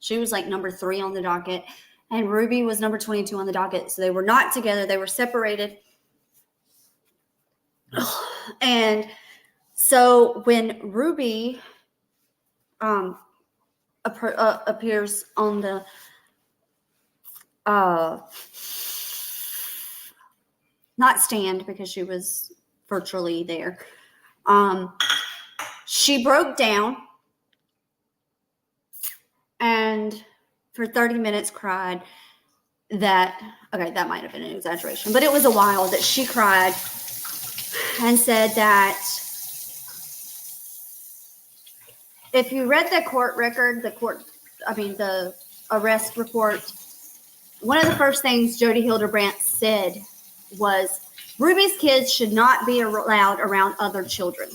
she was like number 3 on the docket and Ruby was number 22 on the docket. So they were not together. They were separated. And so when Ruby appears on the not stand because she was virtually there, she broke down and for 30 minutes cried that might have been an exaggeration, but it was a while that she cried and said that if you read the court record, the arrest report, one of the first things Jody Hildebrandt said was Ruby's kids should not be allowed around other children.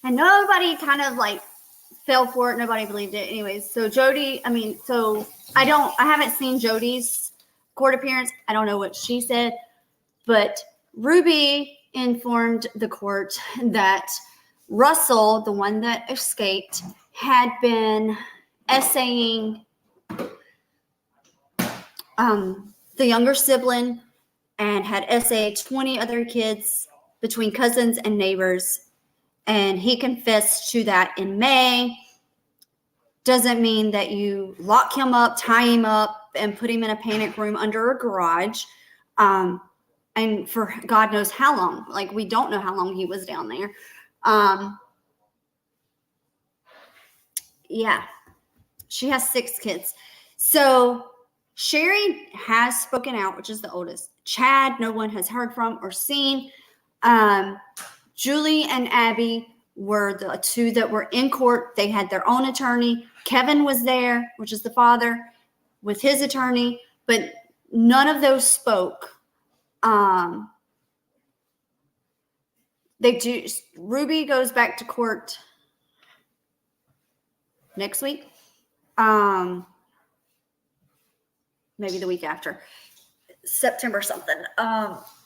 And nobody kind of like fell for it. Nobody believed it. Anyways, so I haven't seen Jody's court appearance. I don't know what she said, but Ruby informed the court that Russell, the one that escaped, had been essaying the younger sibling and had essayed 20 other kids between cousins and neighbors. And he confessed to that in May. Doesn't mean that you lock him up, tie him up, and put him in a panic room under a garage. And for God knows how long. Like, we don't know how long he was down there. Yeah. She has 6 kids. So Sherry has spoken out, which is the oldest. Chad, no one has heard from or seen. Julie and Abby were the 2 that were in court. They had their own attorney. Kevin was there, which is the father, with his attorney, but none of those spoke. Ruby goes back to court next week. Maybe the week after. September something.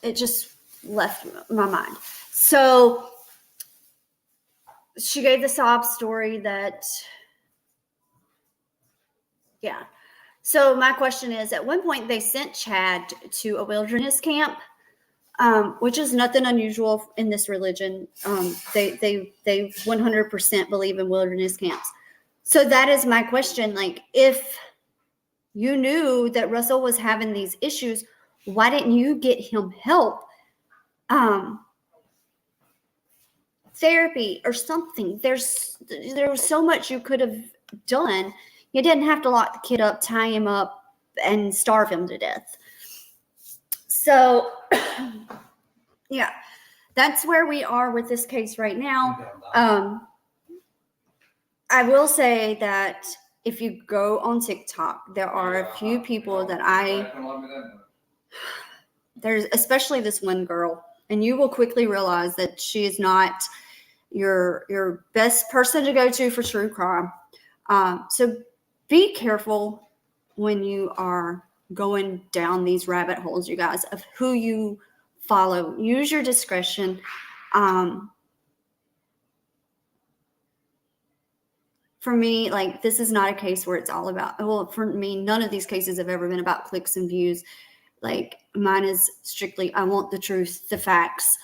It just left my mind. So she gave the sob story that, yeah. So my question is, at one point they sent Chad to a wilderness camp, which is nothing unusual in this religion. They 100% believe in wilderness camps. So that is my question. Like, if you knew that Russell was having these issues, why didn't you get him help? Therapy or something. There was so much you could have done. You didn't have to lock the kid up, tie him up, and starve him to death. So, yeah, that's where we are with this case right now. I will say that if you go on TikTok, there are a few people that there's especially this one girl, and you will quickly realize that she is not your best person to go to for true crime. So be careful when you are going down these rabbit holes, you guys, of who you follow. Use your discretion. For me, like, this is not a case where it's all about, well, for me, none of these cases have ever been about clicks and views. Like, mine is strictly, I want the truth, the facts.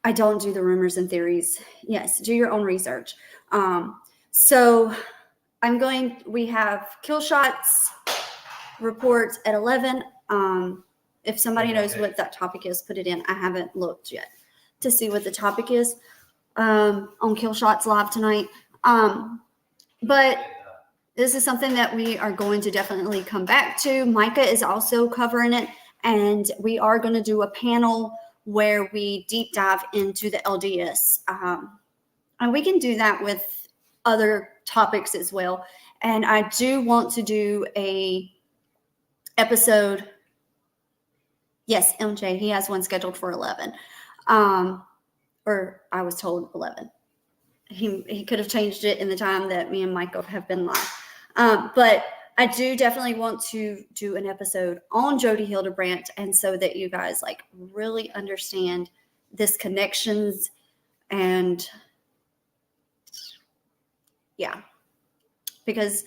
I don't do the rumors and theories. Yes, do your own research. So we have kill shots reports at 11. If somebody knows what that topic is, put it in. I haven't looked yet to see what the topic is on Kill Shots Live tonight. But this is something that we are going to definitely come back to. Micah is also covering it, and we are going to do a panel where we deep dive into the LDS. And we can do that with other topics as well. And I do want to do a episode. Yes, MJ, he has one scheduled for 11. Or I was told 11. He could have changed it in the time that me and Michael have been live. But I do definitely want to do an episode on Jody Hildebrandt, and so that you guys like really understand this connections and yeah, because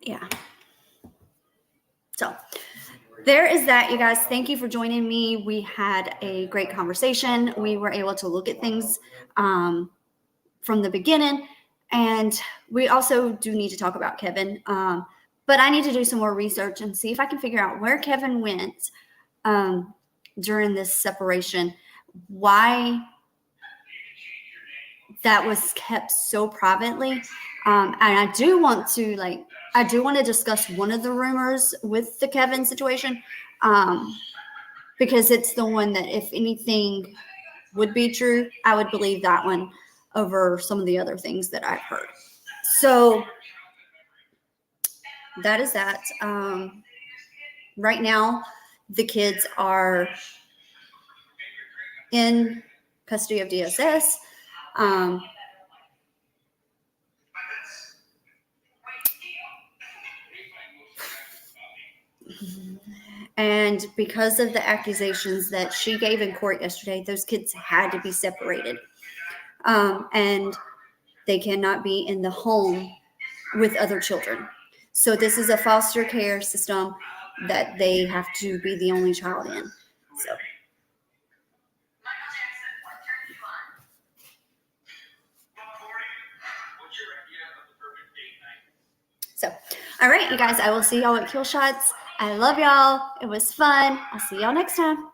yeah. So there is that, you guys. Thank you for joining me. We had a great conversation. We were able to look at things from the beginning, and we also do need to talk about Kevin. But I need to do some more research and see if I can figure out where Kevin went during this separation, why that was kept so privately. And I do want to discuss one of the rumors with the Kevin situation, because it's the one that, if anything would be true, I would believe that one over some of the other things that I've heard. So that is that. Right now, the kids are in custody of DSS. And because of the accusations that she gave in court yesterday, those kids had to be separated. And they cannot be in the home with other children. So this is a foster care system that they have to be the only child in. So, all right, you guys, I will see y'all at Kill Shots. I love y'all. It was fun. I'll see y'all next time.